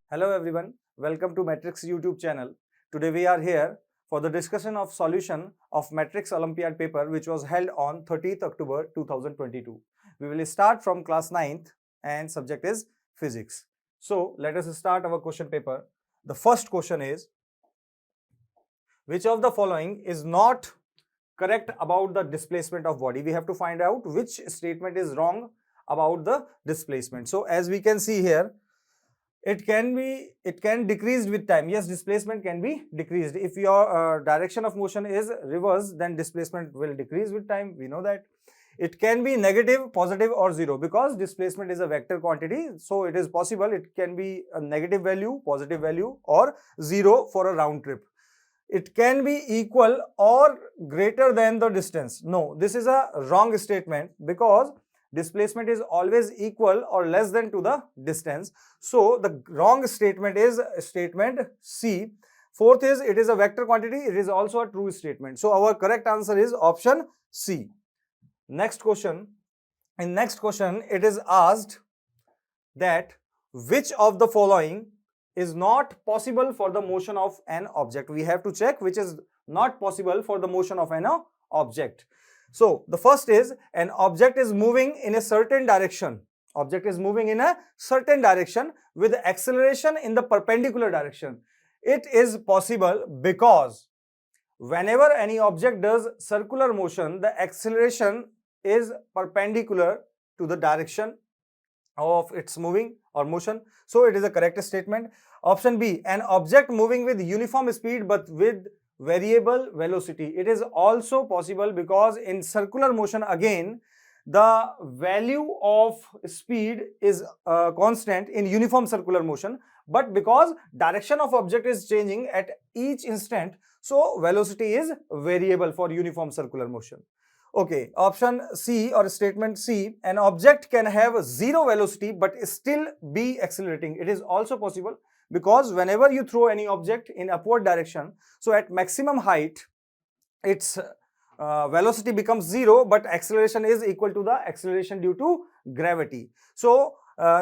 Hello everyone, welcome to Matrix YouTube channel. Today we are here for the discussion of solution of Matrix Olympiad paper which was held on 30th October 2022. We will start from class 9th and subject is physics. So let us start our question paper. The first question is, which of the following is not correct about the displacement of body? We have to find out which statement is wrong about the displacement. So as we can see here, it can decrease with time. Yes, displacement can be decreased. If your direction of motion is reverse, then displacement will decrease with time. We know that. It can be negative, positive or zero, because displacement is a vector quantity. So it is possible it can be a negative value, positive value or zero for a round trip. It can be equal or greater than the distance. No, this is a wrong statement because displacement is always equal or less than to the distance. So the wrong statement is statement C. Fourth is, it is a vector quantity. It is also a true statement. So our correct answer is option C. Next question. In next question, it is asked that which of the following is not possible for the motion of an object. We have to check which is not possible for the motion of an object. So the first is, an object is moving in a certain direction. Object is moving in a certain direction with acceleration in the perpendicular direction. It is possible because whenever any object does circular motion, the acceleration is perpendicular to the direction of its moving or motion. So it is a correct statement. Option B, an object moving with uniform speed but with variable velocity. It is also possible because in circular motion again the value of speed is constant in uniform circular motion, but because direction of object is changing at each instant, so velocity is variable for uniform circular motion. Okay, option C or statement C, an object can have zero velocity but still be accelerating. It is also possible because whenever you throw any object in upward direction, so at maximum height, its velocity becomes zero, but acceleration is equal to the acceleration due to gravity. So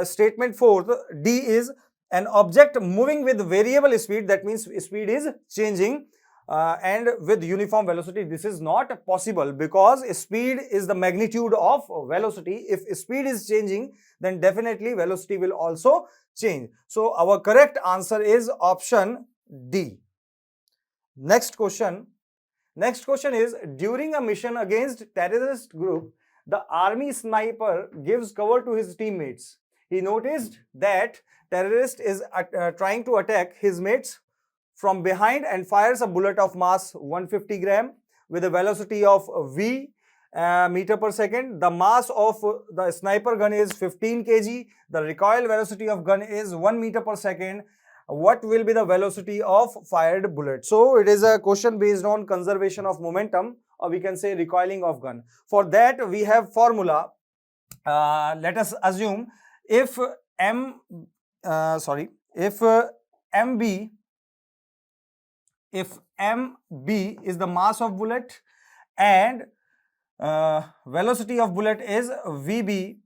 statement fourth, D, is an object moving with variable speed. That means speed is changing and with uniform velocity. This is not possible because speed is the magnitude of velocity. If speed is changing, then definitely velocity will also change. So our correct answer is option D. Next question. Next question is, during a mission against terrorist group, the army sniper gives cover to his teammates. He noticed that terrorist is trying to attack his mates from behind and fires a bullet of mass 150 gram with a velocity of v meter per second. The mass of the sniper gun is 15 kg. The recoil velocity of gun is 1 meter per second. What will be the velocity of fired bullet? So it is a question based on conservation of momentum, or we can say recoiling of gun. For that we have formula. Let us assume if MB is the mass of bullet and velocity of bullet is VB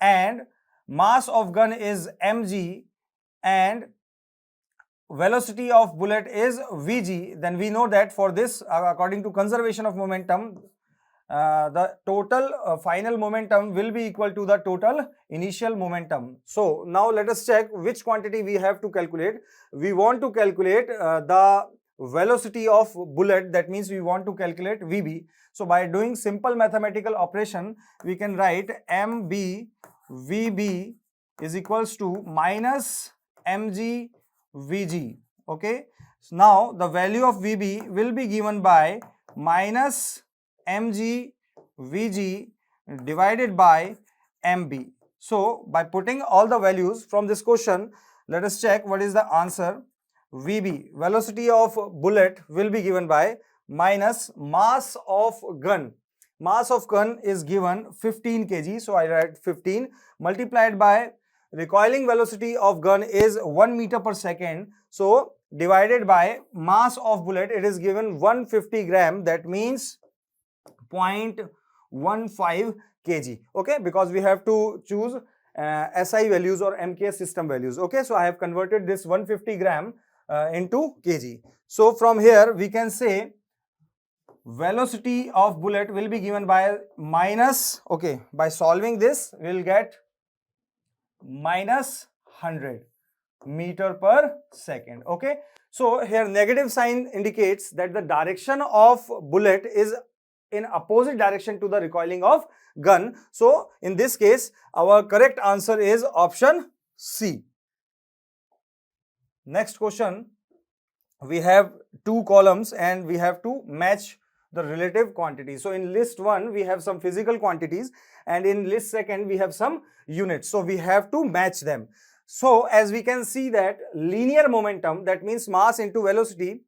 and mass of gun is mg and velocity of bullet is vg, then we know that for this, according to conservation of momentum, the total final momentum will be equal to the total initial momentum. So now let us check which quantity we have to calculate. We want to calculate the velocity of bullet. That means we want to calculate VB. So by doing simple mathematical operation, we can write MB VB is equals to minus mg Vg. Okay, so now the value of Vb will be given by minus mg Vg divided by mb. So by putting all the values from this question, let us check what is the answer. Vb, velocity of bullet, will be given by minus mass of gun. Mass of gun is given 15 kg, so I write 15 multiplied by recoiling velocity of gun is 1 meter per second, so divided by mass of bullet, it is given 150 gram, that means 0.15 kg. Okay, because we have to choose SI values or MKS system values. Okay, so I have converted this 150 gram into kg. So from here we can say velocity of bullet will be given by minus, okay, by solving this we will get minus 100 meter per second. Okay, so here negative sign indicates that the direction of bullet is in opposite direction to the recoiling of gun. So in this case our correct answer is option C. Next question, we have two columns and we have to match the relative quantities. So in list 1 we have some physical quantities and in list 2 we have some units. So we have to match them. So as we can see that linear momentum, that means mass into velocity,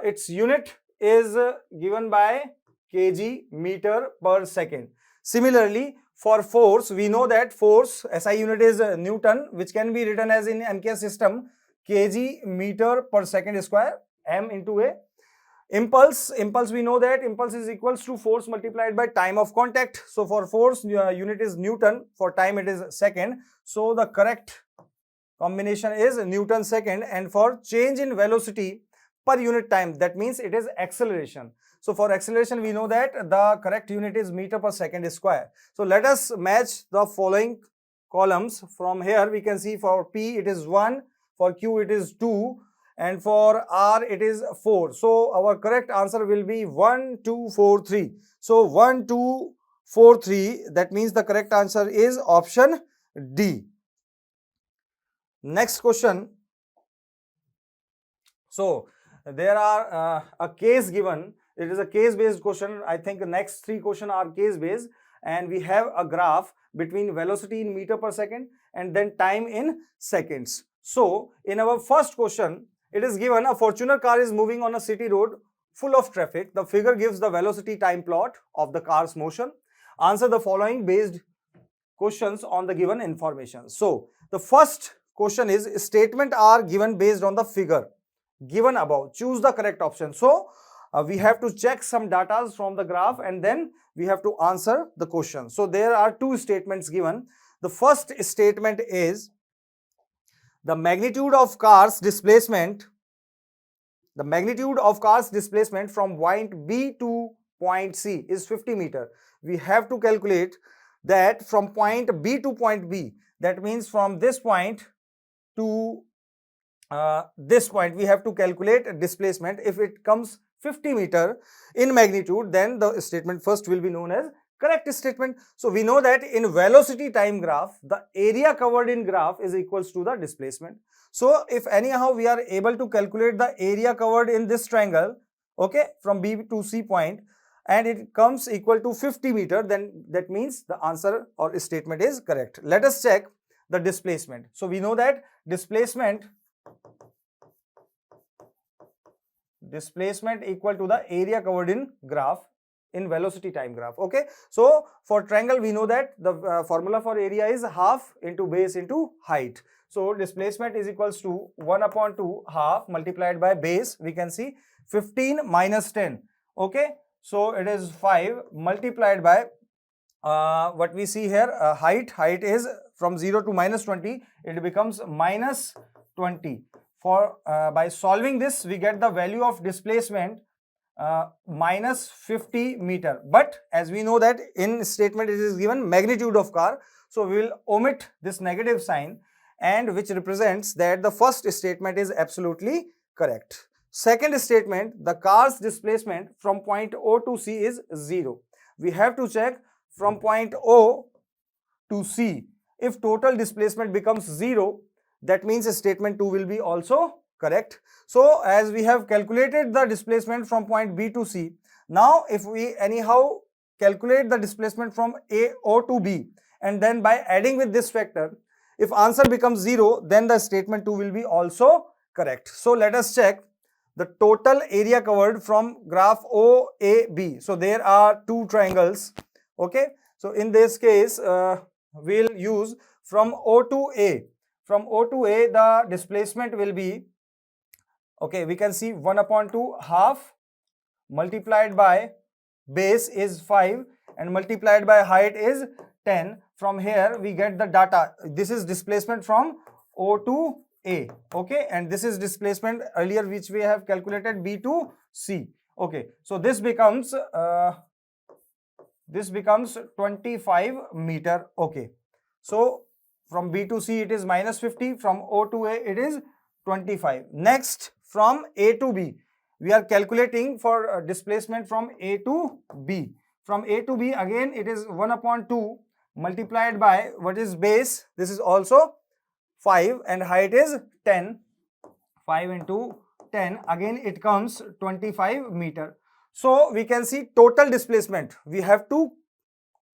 its unit is given by kg meter per second. Similarly for force, we know that force SI unit is Newton, which can be written as in MKS system kg meter per second square, m into a. Impulse we know that impulse is equals to force multiplied by time of contact. So for force unit is Newton, for time it is second. So the correct combination is Newton second, and for change in velocity per unit time, that means it is acceleration. So for acceleration we know that the correct unit is meter per second square. So let us match the following columns. From here we can see for P it is 1, for Q it is 2, and for R it is 4. So our correct answer will be 1, 2, 4, 3. So 1, 2, 4, 3, that means the correct answer is option D. Next question. So there are a case given. It is a case based question. I think the next 3 questions are case based, and we have a graph between velocity in meter per second and then time in seconds. So in our first question, it is given a Fortuner car is moving on a city road full of traffic. The figure gives the velocity time plot of the car's motion. Answer the following based questions on the given information. So the first question is, statement are given based on the figure given above. Choose the correct option. So we have to check some data from the graph and then we have to answer the question. So there are 2 statements given. The first statement is the magnitude of car's displacement from point B to point C is 50 meter. We have to calculate that from point B to point B, that means from this point to this point, we have to calculate displacement. If it comes 50 meter in magnitude, then the statement first will be known as correct statement. So we know that in velocity time graph, the area covered in graph is equals to the displacement. So if anyhow we are able to calculate the area covered in this triangle, okay, from B to C point, and it comes equal to 50 meter, then that means the answer or statement is correct. Let us check the displacement. So we know that displacement equal to the area covered in graph in velocity time graph. Okay, so for triangle we know that the formula for area is half into base into height. So displacement is equals to 1/2 half multiplied by base. We can see 15 minus 10. Okay, so it is 5 multiplied by what we see here, height is from 0 to minus 20, it becomes minus 20. For by solving this we get the value of displacement minus 50 meter, but as we know that in statement it is given magnitude of car, so we will omit this negative sign, and which represents that the first statement is absolutely correct. Second statement, the car's displacement from point O to C is 0. We have to check from point O to C. If total displacement becomes 0, that means statement 2 will be also correct. So as we have calculated the displacement from point B to C, now if we anyhow calculate the displacement from O to B, and then by adding with this factor, if answer becomes 0, then the statement 2 will be also correct. So let us check the total area covered from graph OAB. So there are 2 triangles. Okay, so in this case we'll use from O to A. From O to A, the displacement will be, okay, we can see 1/2 half multiplied by base is 5 and multiplied by height is 10. From here we get the data. This is displacement from O to A, okay, and this is displacement earlier which we have calculated B to C, okay. So this becomes 25 meter, okay. So from B to C it is minus 50, from O to A it is 25. Next, from A to B, we are calculating for displacement from A to B. From A to B, again it is 1 upon 2 multiplied by what is base, this is also 5, and height is 10. 5 into 10, again it comes 25 meter. So we can see total displacement. We have to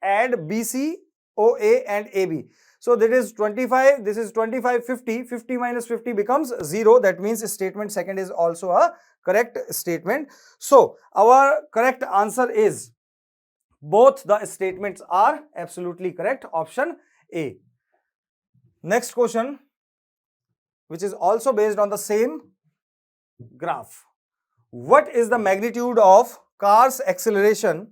add BC, OA and AB. So that is 25, this is 25, 50, 50 minus 50 becomes 0. That means statement second is also a correct statement. So our correct answer is, both the statements are absolutely correct, option A. Next question, which is also based on the same graph. What is the magnitude of car's acceleration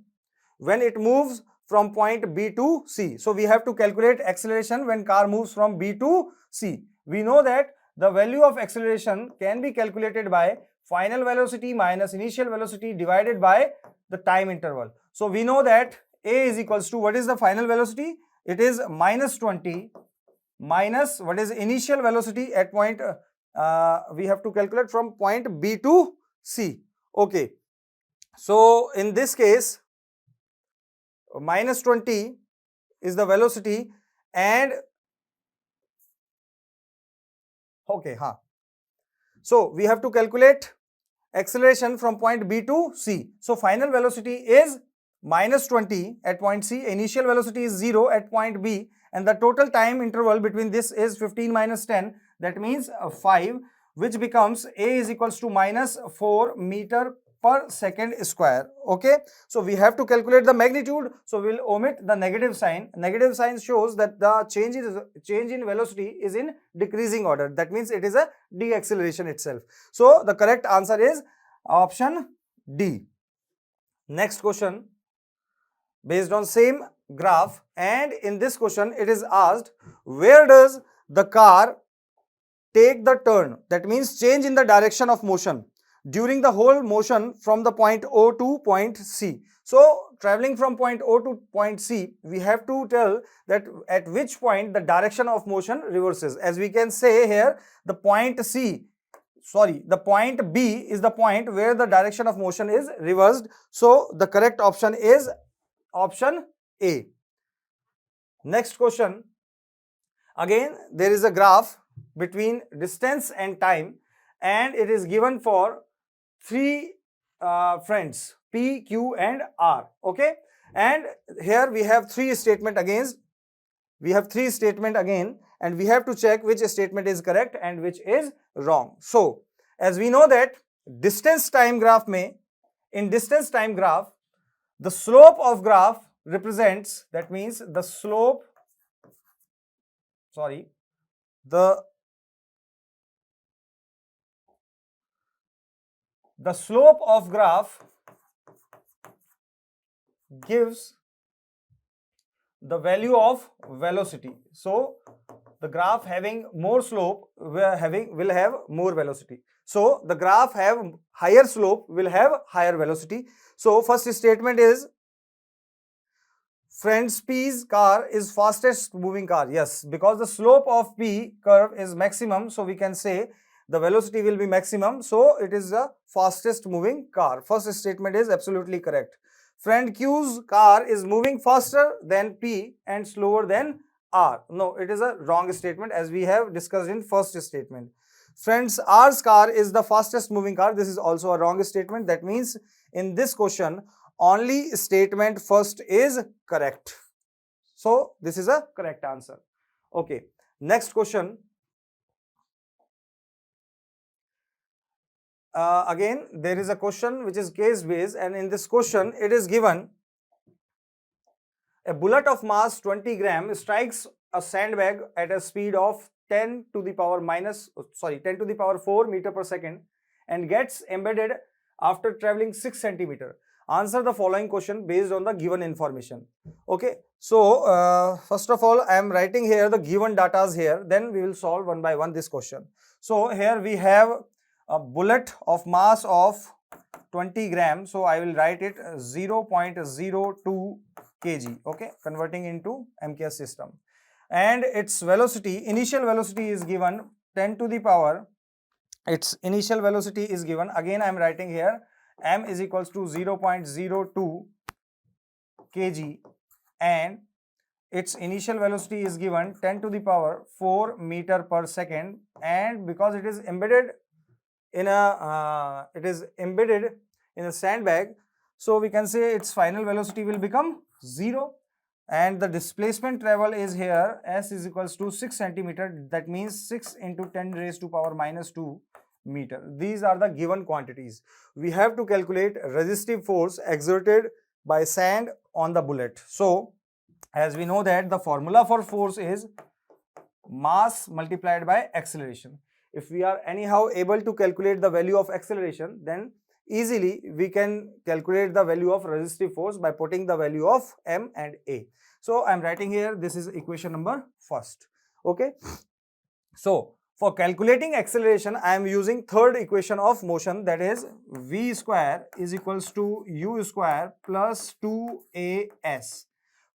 when it moves from point B to C? So we have to calculate acceleration when car moves from B to C. We know that the value of acceleration can be calculated by final velocity minus initial velocity divided by the time interval. So we know that A is equals to, what is the final velocity? It is minus 20 minus what is initial velocity at point, we have to calculate from point B to C, okay. So in this case, minus 20 is the velocity, and okay, so we have to calculate acceleration from point B to C. So final velocity is minus 20 at point C, initial velocity is 0 at point B, and the total time interval between this is 15 minus 10, that means 5, which becomes A is equals to minus 4 meter per second square, okay. So we have to calculate the magnitude, so we'll omit the negative sign. Negative sign shows that the change in velocity is in decreasing order, that means it is a deceleration itself. So the correct answer is option D. Next question, based on same graph, and in this question it is asked, where does the car take the turn, that means change in the direction of motion, during the whole motion from the point O to point C. So traveling from point O to point C, we have to tell that at which point the direction of motion reverses. As we can say here, the point B is the point where the direction of motion is reversed. So the correct option is option A. Next question, again there is a graph between distance and time, and it is given for three friends P, Q and R, okay, and here we have three statement again, and we have to check which statement is correct and which is wrong. So as we know that distance time graph in distance time graph, the slope of graph represents, that means the slope, the slope of graph gives the value of velocity. So the graph having more slope will have more velocity. So the graph have higher slope will have higher velocity. So first statement is, friends P's car is fastest moving car. Yes, because the slope of P curve is maximum, so we can say the velocity will be maximum, so it is the fastest moving car. First statement is absolutely correct. Friend Q's car is moving faster than P and slower than R. No, it is a wrong statement, as we have discussed in first statement. Friends R's car is the fastest moving car. This is also a wrong statement. That means in this question only statement first is correct. So this is a correct answer. Okay, next question. Again there is a question which is case based, and in this question it is given, a bullet of mass 20 gram strikes a sandbag at a speed of 10 to the power 4 meter per second and gets embedded after traveling 6 centimeter. answer the following question based on the given information. Okay, so first of all, I am writing here the given data here, then we will solve one by one this question. So here we have a bullet of mass of 20 grams, so I will write it 0.02 kg, okay, converting into MKS system. And its velocity, initial velocity is given 10 to the power, its initial velocity is given, again I am writing here m is equals to 0.02 kg, and its initial velocity is given 10 to the power 4 meter per second, and because it is embedded in a sandbag, so we can say its final velocity will become 0, and the displacement travel is here s is equals to 6 centimeter, that means 6 into 10 raised to power minus 2 meter. These are the given quantities. We have to calculate resistive force exerted by sand on the bullet. So as we know that the formula for force is mass multiplied by acceleration. If we are anyhow able to calculate the value of acceleration, then easily we can calculate the value of resistive force by putting the value of m and a. So I am writing here, this is equation number first. Okay, so for calculating acceleration, I am using third equation of motion, that is v square is equals to u square plus 2as.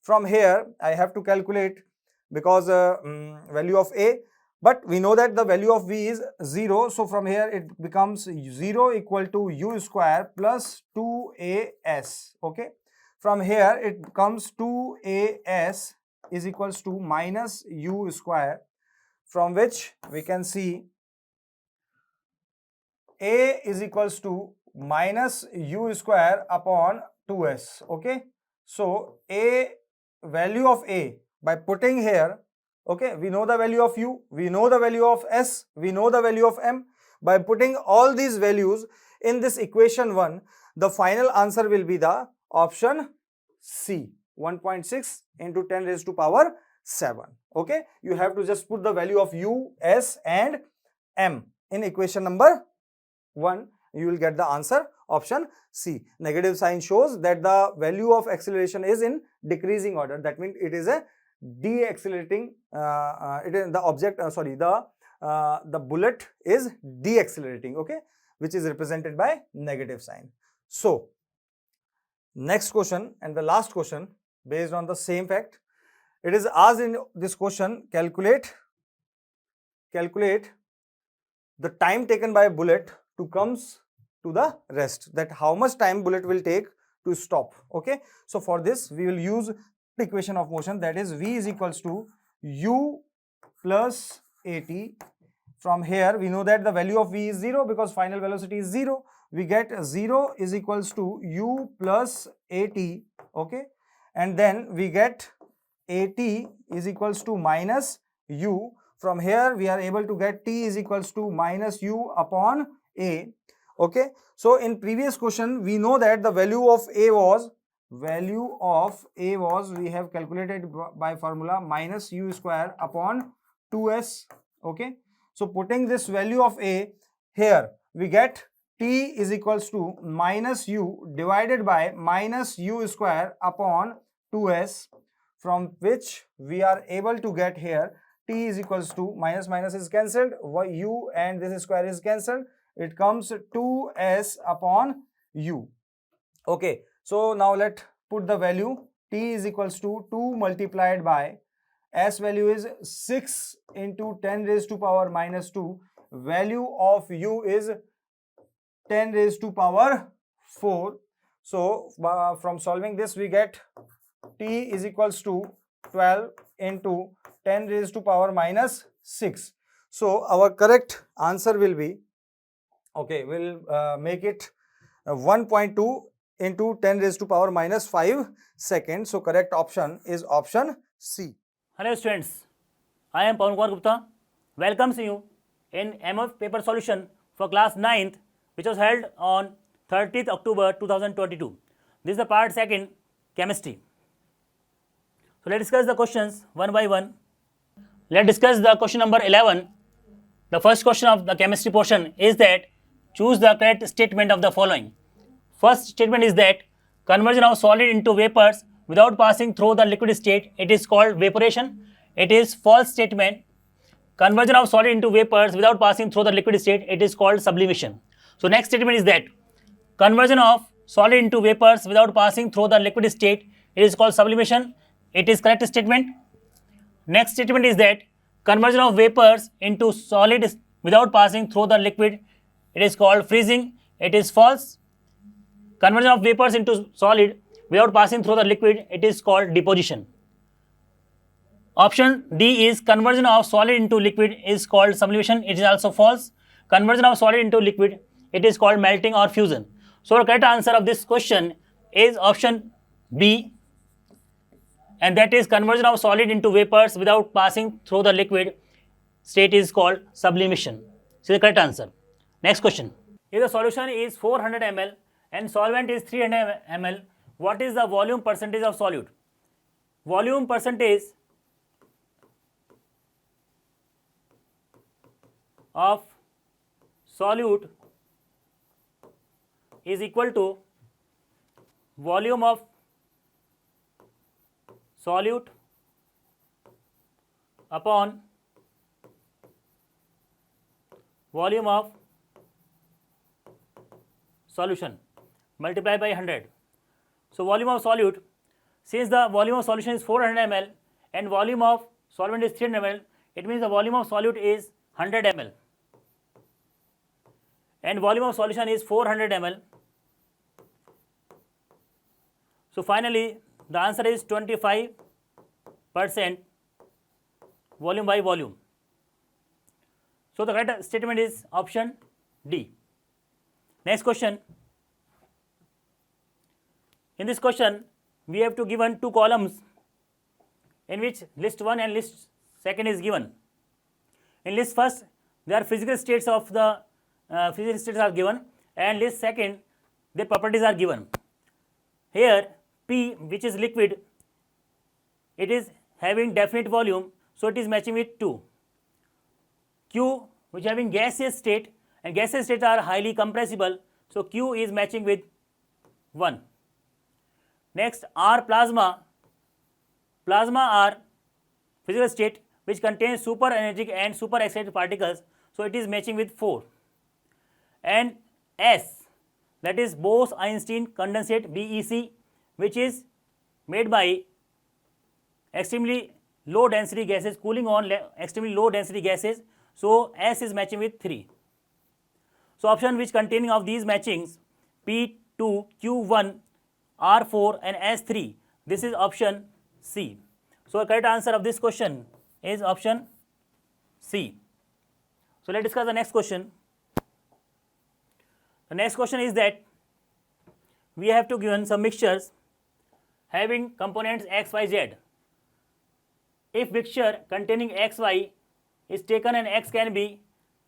From here I have to calculate, because value of a, but we know that the value of v is 0, so from here it becomes 0 equal to u square plus 2as. Okay, from here it becomes 2as is equals to minus u square, from which we can see a is equals to minus u square upon 2s. Okay, so a value of a by putting here, okay, we know the value of u, we know the value of s, we know the value of m. By putting all these values in this equation 1, the final answer will be the option C, 1.6 into 10 raised to power 7. Okay, you have to just put the value of u, s and m in equation number 1, you will get the answer option C. Negative sign shows that the value of acceleration is in decreasing order, that means it is a deaccelerating, it is the object, the bullet is deaccelerating, okay, which is represented by negative sign. So next question and the last question based on the same fact, it is asked in this question, calculate the time taken by a bullet to comes to the rest, that how much time bullet will take to stop. Okay, so for this we will use the equation of motion, that is v is equals to u plus at. From here we know that the value of v is 0 because final velocity is 0. We get 0 is equals to u plus at. Okay, and then we get at is equals to minus u. From here we are able to get t is equals to minus u upon a. Okay, so in previous question we know that the value of a was we have calculated by formula minus u square upon 2s. Okay, so putting this value of a here, we get t is equals to minus u divided by minus u square upon 2s, from which we are able to get here t is equals to minus minus is cancelled, u and this square is cancelled, it comes 2s upon u. Okay, so now let put the value, t is equals to 2 multiplied by s value is 6 into 10 raised to power minus 2, value of u is 10 raised to power 4. So from solving this we get t is equals to 12 into 10 raised to power minus 6. So our correct answer will be, okay, we'll make it 1.2 into 10 raised to power minus 5 seconds. So correct option is option C. Hello students, I am Pawan Kumar Gupta. Welcomes you in MF paper solution for class 9th, which was held on 30th October 2022. This is the part 2nd, chemistry. So let's discuss the questions one by one. Let's discuss the question number 11. The first question of the chemistry portion is that choose the correct statement of the following. First statement is that conversion of solid into vapors without passing through the liquid state, it is called vaporation. It is false statement. Conversion of solid into vapors without passing through the liquid state, it is called sublimation. So next statement is that conversion of solid into vapors without passing through the liquid state, it is called sublimation. It is correct statement. Next statement is that conversion of vapors into solid without passing through the liquid, it is called freezing. It is false. Conversion of vapors into solid without passing through the liquid, it is called deposition. Option D is conversion of solid into liquid is called sublimation. It is also false. Conversion of solid into liquid, it is called melting or fusion. So the correct answer of this question is option B, and that is conversion of solid into vapors without passing through the liquid state is called sublimation. So the correct answer. Next question. If the solution is 400 ml and solvent is 300 ml, what is the volume percentage of solute? Volume percentage of solute is equal to volume of solute upon volume of solution multiplied by 100. So volume of solute, since the volume of solution is 400 ml and volume of solvent is 300 ml, it means the volume of solute is 100 ml and volume of solution is 400 ml. So finally the answer is 25% volume by volume. So the correct statement is option D. Next question. In this question, we have to given two columns in which list 1 and list 2 is given. In list first, there are physical states of the physical states are given, and list 2, their properties are given. Here P, which is liquid, it is having definite volume, so it is matching with 2. Q, which having gaseous state, and gaseous states are highly compressible, so Q is matching with 1. Next, R, plasma. Plasma are physical state which contains super energetic and super excited particles, so it is matching with 4. And S, that is Bose-Einstein condensate, BEC, which is made by extremely low density gases, cooling on extremely low density gases, so S is matching with 3. So option which containing of these matchings P2, Q1, R4 and S3, this is option C. So the correct answer of this question is option C. So let's discuss the next question. The next question is that we have to given some mixtures having components X, Y, Z. If mixture containing X, Y is taken and X can be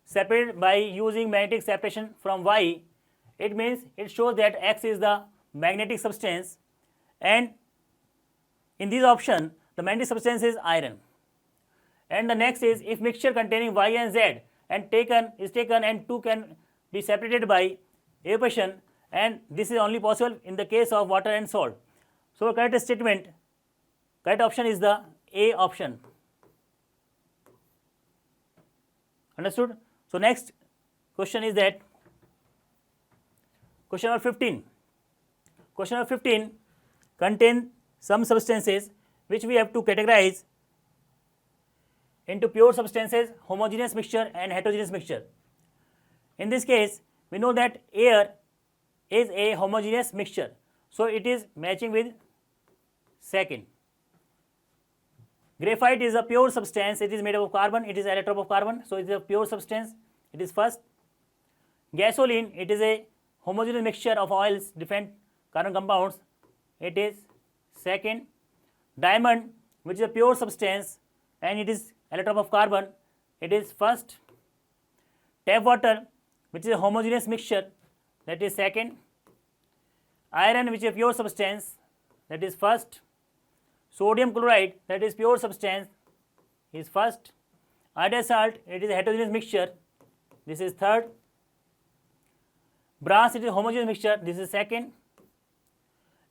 separated by using magnetic separation from Y, it means it shows that X is the magnetic substance, and in this option the magnetic substance is iron. And the next is if mixture containing Y and Z and is taken and 2 can be separated by evaporation, and this is only possible in the case of water and salt. So correct statement, correct option is the A option. Understood? So next question is that question number 15. Question number 15 contains some substances which we have to categorize into pure substances, homogeneous mixture and heterogeneous mixture. In this case, we know that air is a homogeneous mixture, so it is matching with 2nd. Graphite is a pure substance, it is made up of carbon, it is allotrope of carbon, so it is a pure substance, it is 1st. Gasoline, it is a homogeneous mixture of oils, different carbon compounds, it is 2nd. Diamond, which is a pure substance and it is allotrope of carbon, it is 1st. Tap water, which is a homogeneous mixture, that is 2nd. Iron, which is a pure substance, that is 1st. Sodium chloride, that is pure substance, is 1st. Iodine salt, it is a heterogeneous mixture, this is 3rd. Brass, it is a homogeneous mixture, this is 2nd.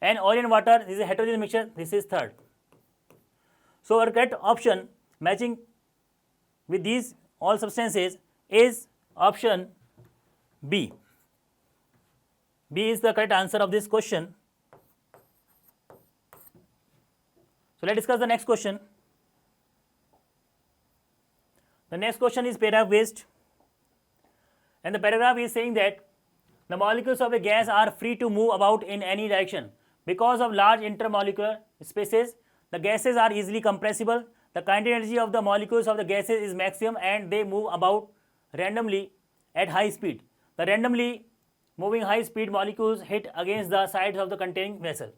and oil and water, this is a heterogeneous mixture, this is third. So our correct option matching with these all substances is option B. B is the correct answer of this question. So let's discuss the next question. The next question is paragraph based, and the paragraph is saying that the molecules of a gas are free to move about in any direction. Because of large intermolecular spaces, the gases are easily compressible. The kinetic energy of the molecules of the gases is maximum and they move about randomly at high speed. The randomly moving high speed molecules hit against the sides of the containing vessel.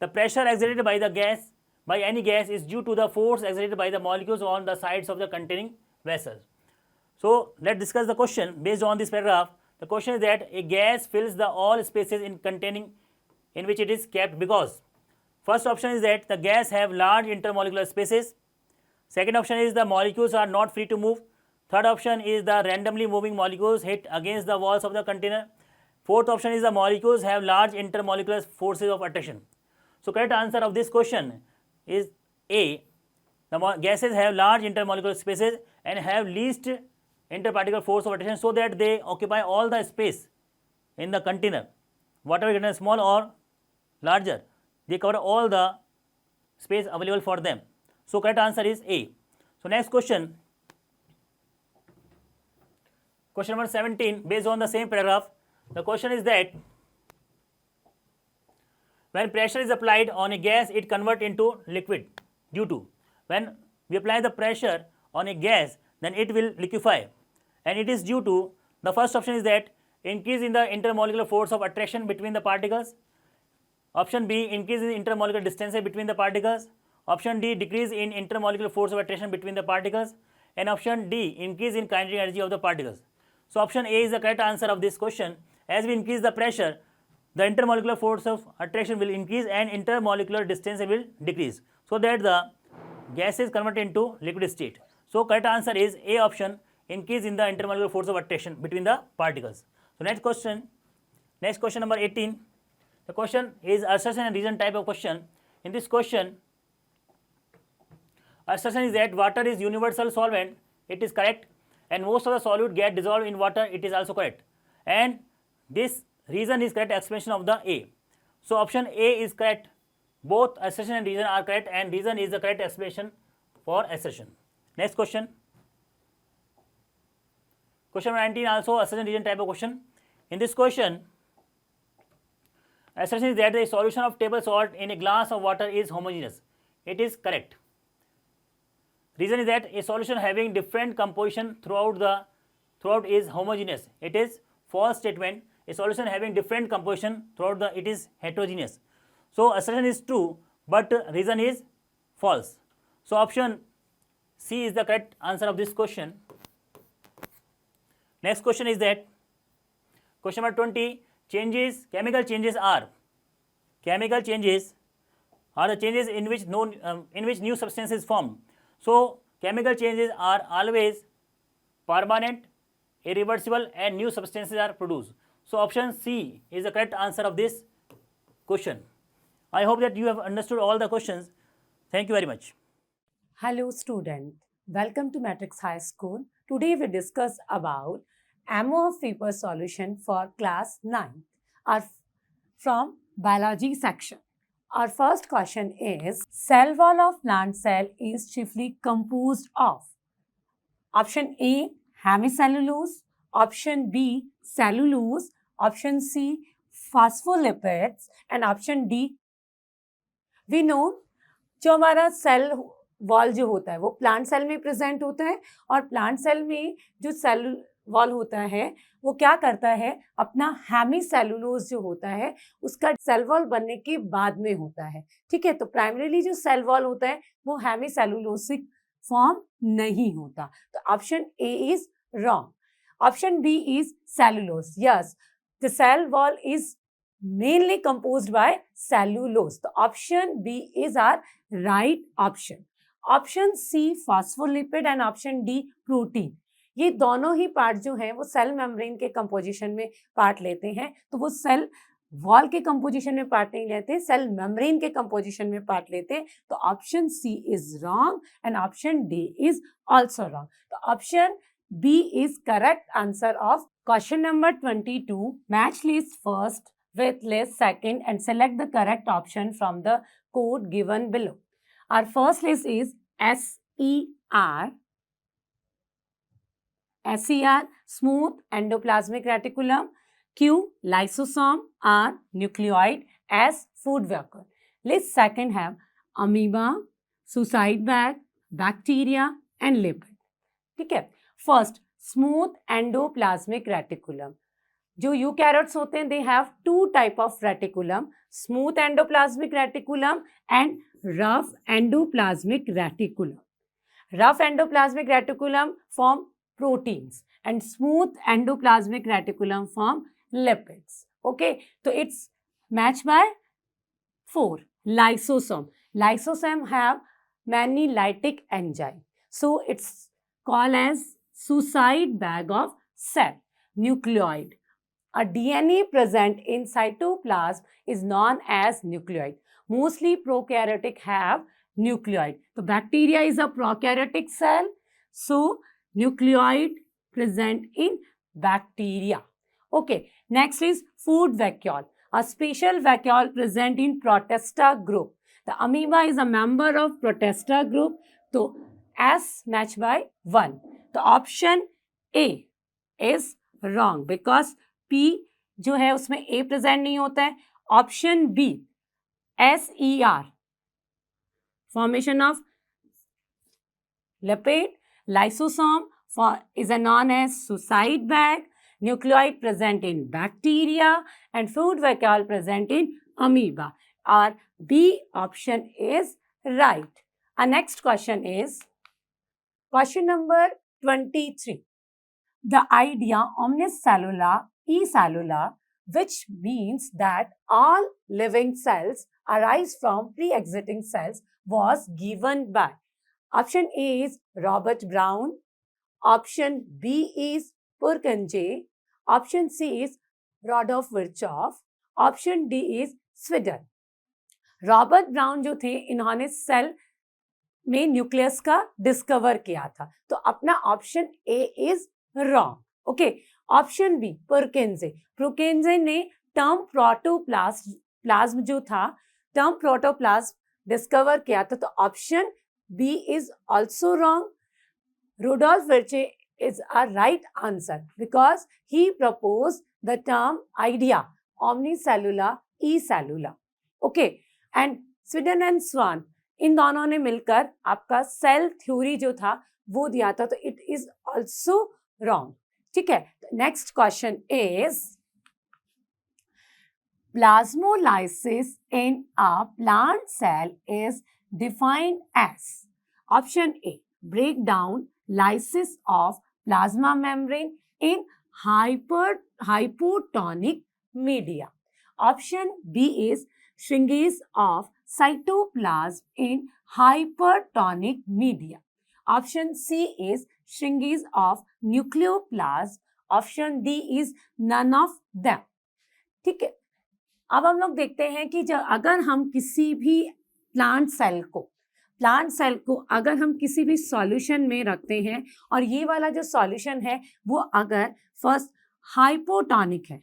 The pressure exerted by any gas is due to the force exerted by the molecules on the sides of the containing vessel. So let's discuss the question based on this paragraph. The question is that a gas fills the all spaces in which it is kept because first option is that the gas have large intermolecular spaces. Second option is the molecules are not free to move. Third option is the randomly moving molecules hit against the walls of the container. Fourth option is the molecules have large intermolecular forces of attraction. So correct answer of this question is A. The gases have large intermolecular spaces and have least interparticle force of attraction so that they occupy all the space in the container, whatever container, small or larger, they cover all the space available for them. So correct answer is A. So next question, question number 17, based on the same paragraph. The question is that when pressure is applied on a gas, it converts into liquid due to when we apply the pressure on a gas, then it will liquefy, and it is due to the first option is that increase in the intermolecular force of attraction between the particles. Option B, increase in intermolecular distance between the particles. Option D, decrease in intermolecular force of attraction between the particles. And option D, increase in kinetic energy of the particles. So option A is the correct answer of this question. As we increase the pressure, the intermolecular force of attraction will increase and intermolecular distance will decrease, so that the gases convert into liquid state. So correct answer is A option, increase in the intermolecular force of attraction between the particles. So next question number 18. The question is assertion and reason type of question. In this question, assertion is that water is universal solvent, it is correct, and most of the solute get dissolved in water, it is also correct, and this reason is correct explanation of the A. So option A is correct, both assertion and reason are correct, and reason is the correct explanation for assertion. Next question, question number 19, also assertion reason type of question. In this question, assertion is that the solution of table salt in a glass of water is homogeneous, it is correct. Reason is that a solution having different composition throughout is homogeneous, it is false statement. A solution having different composition throughout it is heterogeneous. So assertion is true, but reason is false. So option C is the correct answer of this question. Next question is that question number 20, chemical changes are the changes in which new substance is formed. So chemical changes are always permanent, irreversible, and new substances are produced. So option C is the correct answer of this question. I hope that you have understood all the questions. Thank you very much. Hello student, welcome to Matrix High School. Today we discuss about MO of paper solution for class 9 from biology section. Our first question is, cell wall of plant cell is chiefly composed of option A, hemicellulose, option B, cellulose, option C, phospholipids, and option D. We know जो हमारा cell wall जो होता है वो plant cell में present होता है, और प्लांट सेल में जो सेल वॉल होता है वो क्या करता है, अपना हेमीसेलुलोज जो होता है उसका सेल वॉल बनने के बाद में होता है. ठीक है, तो प्राइमरीली जो सेल वॉल होता है वो हेमीसेलुलोसिक फॉर्म नहीं होता. तो option A is wrong. Option B is cellulose. Yes, the cell wall is mainly composed by cellulose. The option B is our right option. Option C, phospholipid, and option D, protein. ये दोनों ही part जो हैं वो cell membrane के composition में part लेते हैं, तो वो सेल वॉल के कंपोजिशन में पार्ट नहीं लेते, सेल मेम्ब्रेन के कंपोजिशन में पार्ट लेते, तो option C is wrong and option D is also wrong. तो option B is correct answer of question number 22. Match list first with list second and select the correct option from the code given below. Our first list is SER, smooth endoplasmic reticulum, Q, lysosome, R, nucleoid, S, food vector. List second have amoeba, suicide bag, bacteria and lipid. ठीक है. First, smooth endoplasmic reticulum. जो eukaryotes होते हैं, they have two type of reticulum, smooth endoplasmic reticulum and rough endoplasmic reticulum. Rough endoplasmic reticulum form proteins and smooth endoplasmic reticulum form lipids. Okay, तो it's match by 4. Lysosome. Lysosome have many lytic enzyme, so it's called as suicide bag of cell. Nucleoid. A DNA present in cytoplasm is known as nucleoid. Mostly prokaryotic have nucleoid. So bacteria is a prokaryotic cell. So nucleoid present in bacteria. Okay. Next is food vacuole. A special vacuole present in Protista group. The amoeba is a member of Protista group. So S match by 1. The option A is wrong because P जो है उसमें A present नहीं होता है. Option B SER, formation of lipid, lysosome is known as suicide bag, nucleoid present in bacteria and food vacuole present in amoeba. Our B option is right. Our next question is question number 23. The idea omnicellular ecellular, which means that all living cells arise from pre-existing cells, was given by option A is Robert Brown, option B is Purkinje, option C is Rodolph Virchow, option D is Sweden. Robert brown जो थे, इन्होंने cell में nucleus का discover किया था, तो अपना option A is wrong. Okay, option B Purkinje ने टर्म प्रोटोप्लाज्म जो था, टर्म प्रोटोप्लाज्म डिस्कवर किया था, तो option B is also wrong. Rudolf Virchow is a right answer because he proposed the term idea omnicellular ecellular. Okay, and Sweden and Swan, इन दोनों ने मिलकर आपका सेल थ्योरी जो था वो दिया था, तो इट इज ऑल्सो रॉन्ग. ठीक है, next question is plasmolysis in a plant cell is defined as option A breakdown lysis of plasma membrane in hypotonic media, option B is shrinkage of cytoplasm in hypertonic media, option C is shrinkage of nucleoplasm, option D is none of them. ठीक है, अब हम लोग देखते हैं कि जब अगर हम किसी भी प्लांट सेल को अगर हम किसी भी सॉल्यूशन में रखते हैं और ये वाला जो सॉल्यूशन है वो अगर फर्स्ट हाइपोटोनिक है,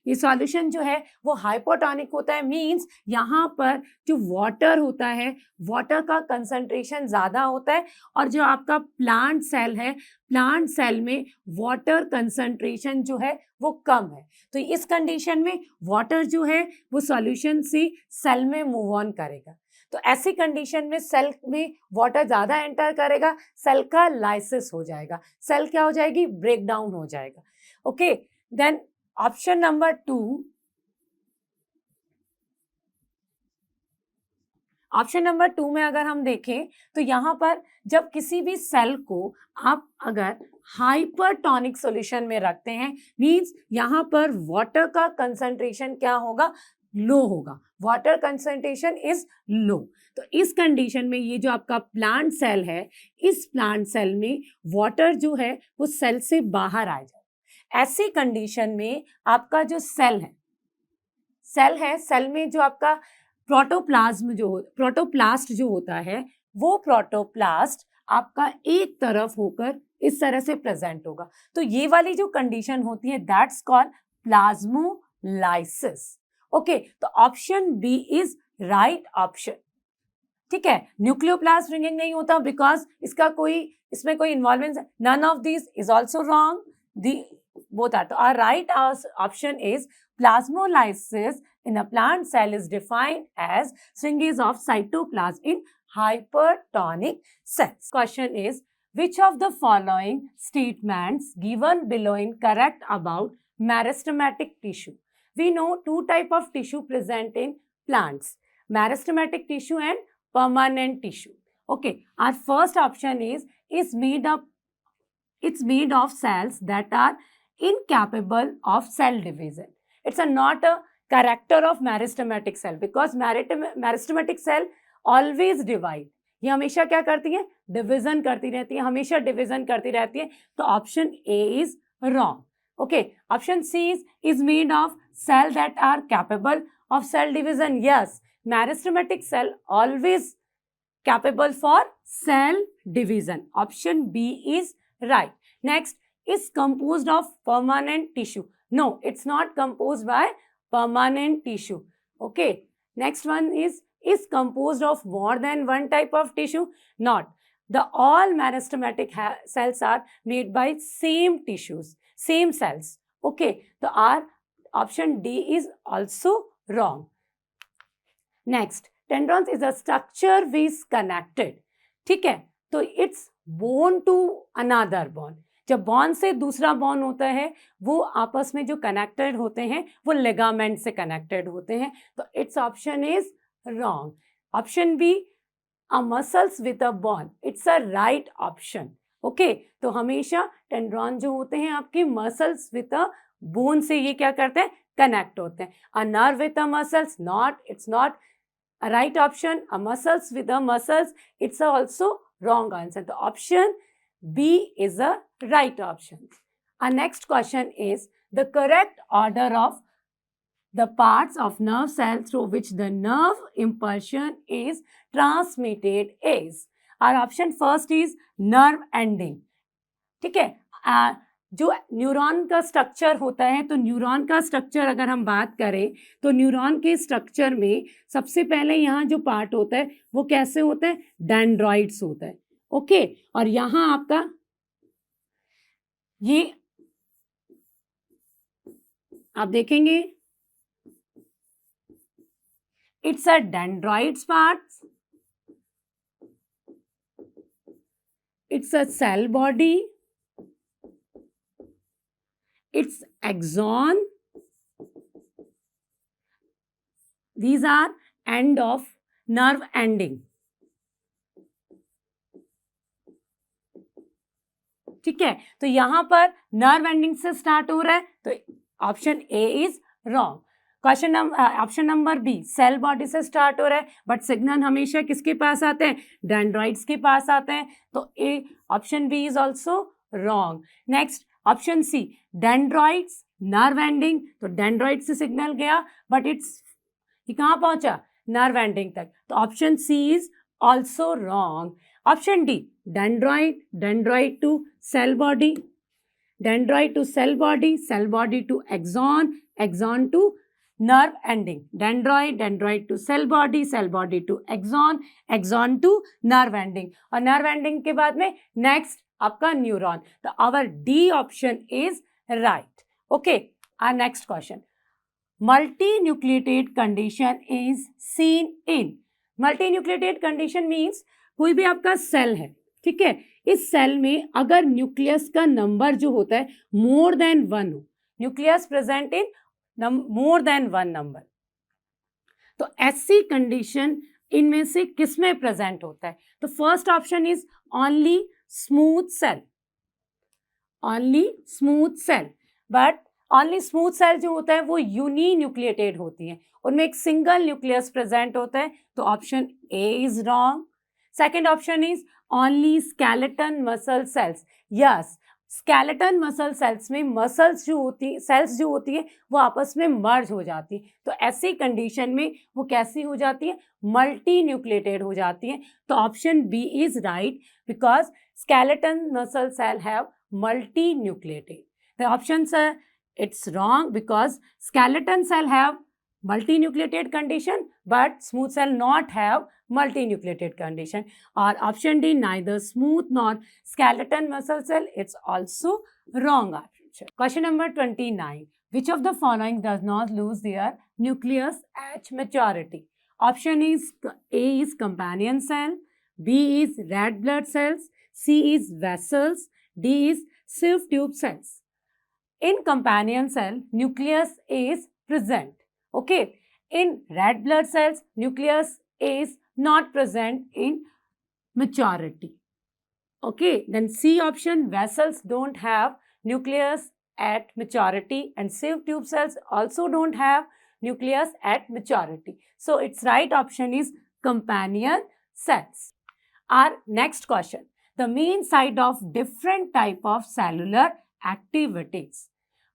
ये सॉल्यूशन जो है वो हाइपोटोनिक होता है, मींस यहाँ पर जो वाटर होता है, वाटर का कंसंट्रेशन ज़्यादा होता है, और जो आपका प्लांट सेल है, प्लांट सेल में वाटर कंसंट्रेशन जो है वो कम है. तो इस कंडीशन में वाटर जो है वो सॉल्यूशन से सेल में मूव ऑन करेगा. तो ऐसी कंडीशन में सेल में वाटर ज़्यादा एंटर करेगा, सेल का लाइसिस हो जाएगा, सेल क्या हो जाएगी, ब्रेक डाउन हो जाएगा. Okay, then option number 2, option number 2 में अगर हम देखें तो यहाँ पर जब किसी भी सेल को आप अगर हाइपरटोनिक सॉल्यूशन में रखते हैं, मींस यहाँ पर वाटर का कंसंट्रेशन क्या होगा, लो होगा, वाटर कंसंट्रेशन इज लो. तो इस कंडीशन में ये जो आपका प्लांट सेल है, इस प्लांट सेल में वाटर जो है वो सेल से बाहर आ जाए. ऐसी कंडीशन में आपका जो सेल है, सेल में जो आपका प्रोटोप्लास्ट जो होता है, वो प्रोटोप्लास्ट आपका एक तरफ होकर इस तरह से प्रेजेंट होगा। तो ये वाली जो कंडीशन होती है दैट्स कॉल्ड प्लाज्मोलाइसिस। ओके, तो option B is right option. ठीक है, न्यूक्लियोप्लास्ट रिंगिंग नहीं होता बिकॉज इसमें कोई involvement, none of this is also wrong, both are. So our right option is plasmolysis in a plant cell is defined as shrinkage of cytoplasm in hypertonic cells. Question is, which of the following statements given below incorrect about meristematic tissue? We know two type of tissue present in plants, meristematic tissue and permanent tissue. Okay, our first option is made of cells that are incapable of cell division. It's not a character of meristematic cell because meristematic cell always divide. ये हमेशा क्या करती है? Division करती रहती है, हमेशा division करती रहती है। तो option A is wrong. Okay, option C is made of cell that are capable of cell division. Yes, meristematic cell always capable for cell division. Option B is right. Next, is composed of permanent tissue. No, it's not composed by permanent tissue. Okay, next one is composed of more than one type of tissue. Not. The all meristematic cells are made by same tissues, same cells. Okay, so our option D is also wrong. Next, tendons is a structure which is connected. ठीक है, तो it's bone to another bone. जब बॉन से दूसरा बॉन होता है वो आपस में जो कनेक्टेड होते हैं वो लिगामेंट से कनेक्टेड होते हैं। तो it's option is wrong. Option B, a muscles with a bone, it's a right option. Okay, तो हमेशा टेंड्रॉन जो होते हैं आपके मसल्स विद अ बोन से ये क्या करते हैं? कनेक्ट होते हैं। A nerve with a muscles, not, it's not a right option. A muscles with a muscles, it's also wrong answer. तो option B is a right option. Our next question is the correct order of the parts of nerve cell through which the nerve impulsion is transmitted is. Our option first is nerve ending. ठीक है, जो neuron का structure होता है, तो neuron का structure अगर हम बात करें तो न्यूरॉन के स्ट्रक्चर में सबसे पहले यहाँ जो पार्ट होता है वो कैसे होता है? डेंड्रॉइड्स होता है। ओके, और यहां आपका ये आप देखेंगे it's a dendroids part, it's a cell body, it's axon, these are end of nerve ending. ठीक है, तो यहां पर नर्व एंडिंग से स्टार्ट हो रहा है, तो option A is wrong. Question option number B, cell body से स्टार्ट हो रहा है बट सिग्नल हमेशा किसके पास आते हैं? डेंड्रॉइड्स के पास आते हैं, तो A option B is also wrong. Next option C, dendroids nerve ending, तो डेंड्रॉइड से सिग्नल गया बट ये कहाँ पहुंचा? नर्व एंडिंग तक, तो option C is also wrong. Option D, dendroid to cell body, dendroid to cell body, cell body to axon, axon to nerve ending, dendroid to cell body to axon, axon to nerve ending, और nerve ending के बाद में next आपका neuron. तो our D option is right. Okay, our next question, multinucleated condition is seen in. Multinucleated condition means कोई भी आपका cell है, ठीक है, इस सेल में अगर न्यूक्लियस का नंबर जो होता है मोर देन वन हो, nucleus present in more than one number, तो ऐसी कंडीशन इनमें से किस में प्रेजेंट होता है? तो first option is only smooth cell, only smooth cell, but only smooth cell जो होता है वो यूनिन्यूक्लिएटेड होती है, उनमें एक सिंगल न्यूक्लियस प्रेजेंट होता है, तो option A is wrong. Second option is only skeleton muscle cells, yes, skeleton muscle cells में मसल्स जो होती सेल्स जो होती है वो आपस में मर्ज हो जाती है, तो ऐसी कंडीशन में वो कैसी हो जाती है, मल्टी न्यूक्लिएटेड हो जाती है। तो option B is right because skeleton muscle cell have multi nucleated. The options are it's wrong because skeleton cell have multinucleated condition but smooth cell not have multinucleated condition. Or option D, neither smooth nor skeleton muscle cell, it's also wrong answer. Question number 29. Which of the following does not lose their nucleus at maturity? Option is A is companion cell, B is red blood cells, C is vessels, D is sieve tube cells. In companion cell, nucleus is present. Okay. In red blood cells, nucleus is not present in maturity. Okay. Then C option, vessels don't have nucleus at maturity and sieve tube cells also don't have nucleus at maturity. So its right option is companion cells. Our next question. The mean site of different type of cellular activities.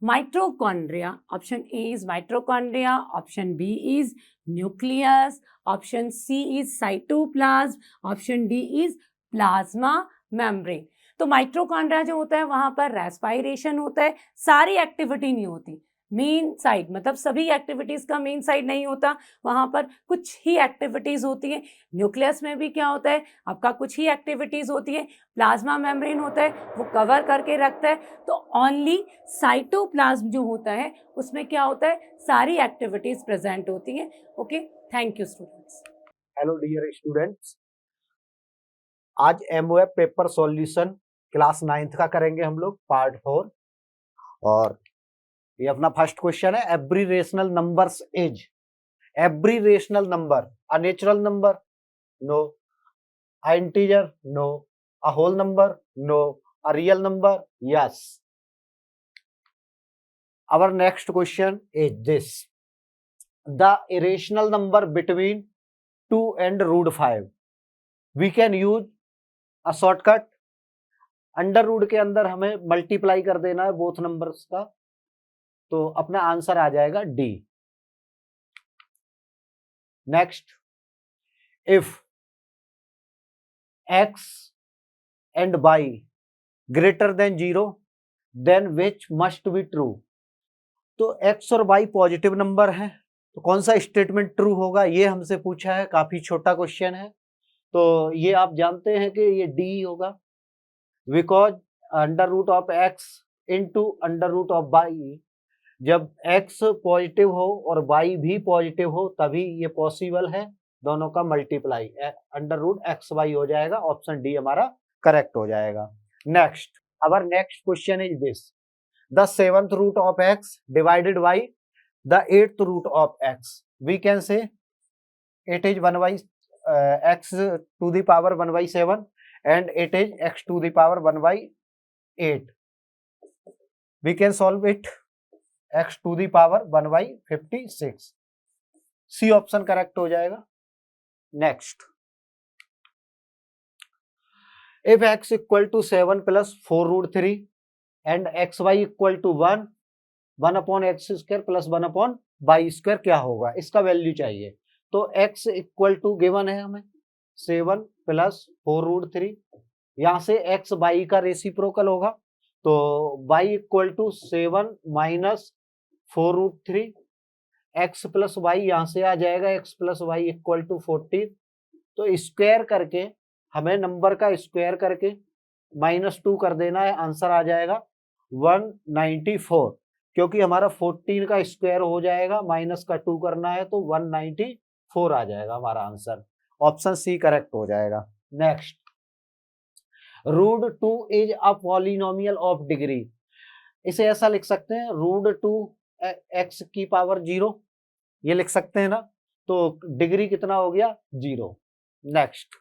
Mitochondria, option A is mitochondria, option B is nucleus, option C is cytoplasm, option D is plasma membrane. तो mitochondria जो होता है वहां पर respiration होता है, सारी activity नहीं होती। मेन साइड मतलब सभी एक्टिविटीज का मेन साइड नहीं होता, वहां पर कुछ ही एक्टिविटीज होती है। न्यूक्लियस में भी क्या होता है, आपका कुछ ही एक्टिविटीज होती है। प्लाज्मा मेम्ब्रेन होता है, वो कवर करके रखता है। तो ओनली साइटोप्लाज्म जो होता है उसमें क्या होता है, सारी एक्टिविटीज प्रेजेंट होती हैं। Okay, thank you students. Hello dear students, आज MOF paper solution class 9th का करेंगे हम लोग पार्ट 4। और ये अपना फर्स्ट क्वेश्चन है, every rational numbers is. Every rational number a natural number, no. A integer, no. A whole number, no. A real number, yes. Our next question is this, the irrational number between 2 and √5 we can use a shortcut. Under root के अंदर हमें multiply कर देना है both numbers का, तो अपना answer आ जाएगा D. Next, if x and y greater than 0 then which must be true. तो x और y पॉजिटिव नंबर है, तो कौन सा स्टेटमेंट ट्रू होगा, ये हमसे पूछा है। काफी छोटा क्वेश्चन है, तो ये आप जानते हैं कि ये डी होगा, because under root of x into under root of y, जब x पॉजिटिव हो और y भी पॉजिटिव हो तभी ये पॉसिबल है, दोनों का मल्टीप्लाई अंडर रूट XY हो जाएगा। ऑप्शन डी हमारा करेक्ट हो जाएगा। Next, our next question is this, the 7th root of x divided by the 8th root of x, we can say it is 1/x to the power 1/7 and it is x to the power 1/8. We can solve it, x to the power 1/56। C option correct हो जाएगा। Next, if x equal to 7 plus 4√3 and xy equal to 1/x² plus 1/y², क्या होगा, इसका value चाहिए। तो x equal to given है हमें 7 plus 4√3, यहां से x y का रेसिप्रोकल होगा, तो y equal to 7 minus 4√3, x plus y यहां से आ जाएगा, x plus y equal to 14। तो स्क्वायर करके हमें नंबर का स्क्वायर करके -2 कर देना है, आंसर आ जाएगा 194, क्योंकि हमारा 14 का स्क्वायर हो जाएगा, माइनस का 2 करना है तो 194 आ जाएगा हमारा आंसर। ऑप्शन सी करेक्ट हो जाएगा। Next, √2 is a polynomial of degree, इसे ऐसा लिख सकते हैं √2 x की पावर 0, ये लिख सकते हैं ना, तो डिग्री कितना हो गया, 0। Next,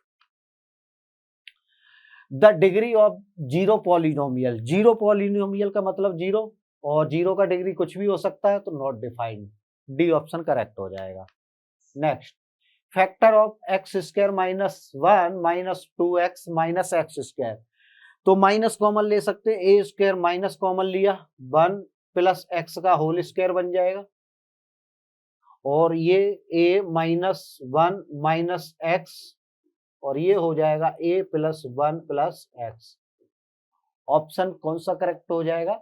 the degree of 0 polynomial, 0 polynomial का मतलब 0, और 0 का डिग्री कुछ भी हो सकता है, तो not defined, D option correct हो जाएगा। Next, factor of x² -1 -2x -x², तो माइनस कॉमन ले सकते हैं, ए स्क्वायर माइनस कॉमन लिया, 1 प्लस एक्स का होल स्क्वायर बन जाएगा, और ये ए माइनस 1 माइनस एक्स, और ये हो जाएगा ए प्लस 1 प्लस एक्स। ऑप्शन कौन सा करेक्ट हो जाएगा?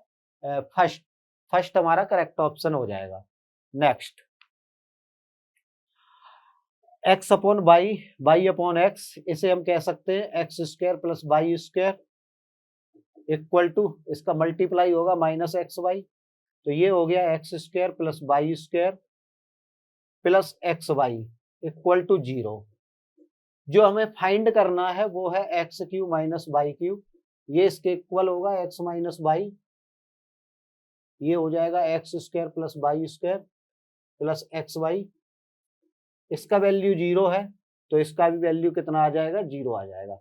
फर्स्ट हमारा करेक्ट ऑप्शन हो जाएगा। Next, X upon Y upon X, इसे हम कह सकते हैं X square plus Y square equal to, इसका मल्टीप्लाई होगा माइनस एक्स वाई, तो ये हो गया X square plus Y square plus X Y equal to 0। जो हमें फाइंड करना है वो है X cube minus Y cube, ये इसके इक्वल होगा एक्स माइनस बाई, ये हो जाएगा X square plus Y square plus X Y, इसका वैल्यू 0 है तो इसका भी वैल्यू कितना आ जाएगा? 0 आ जाएगा,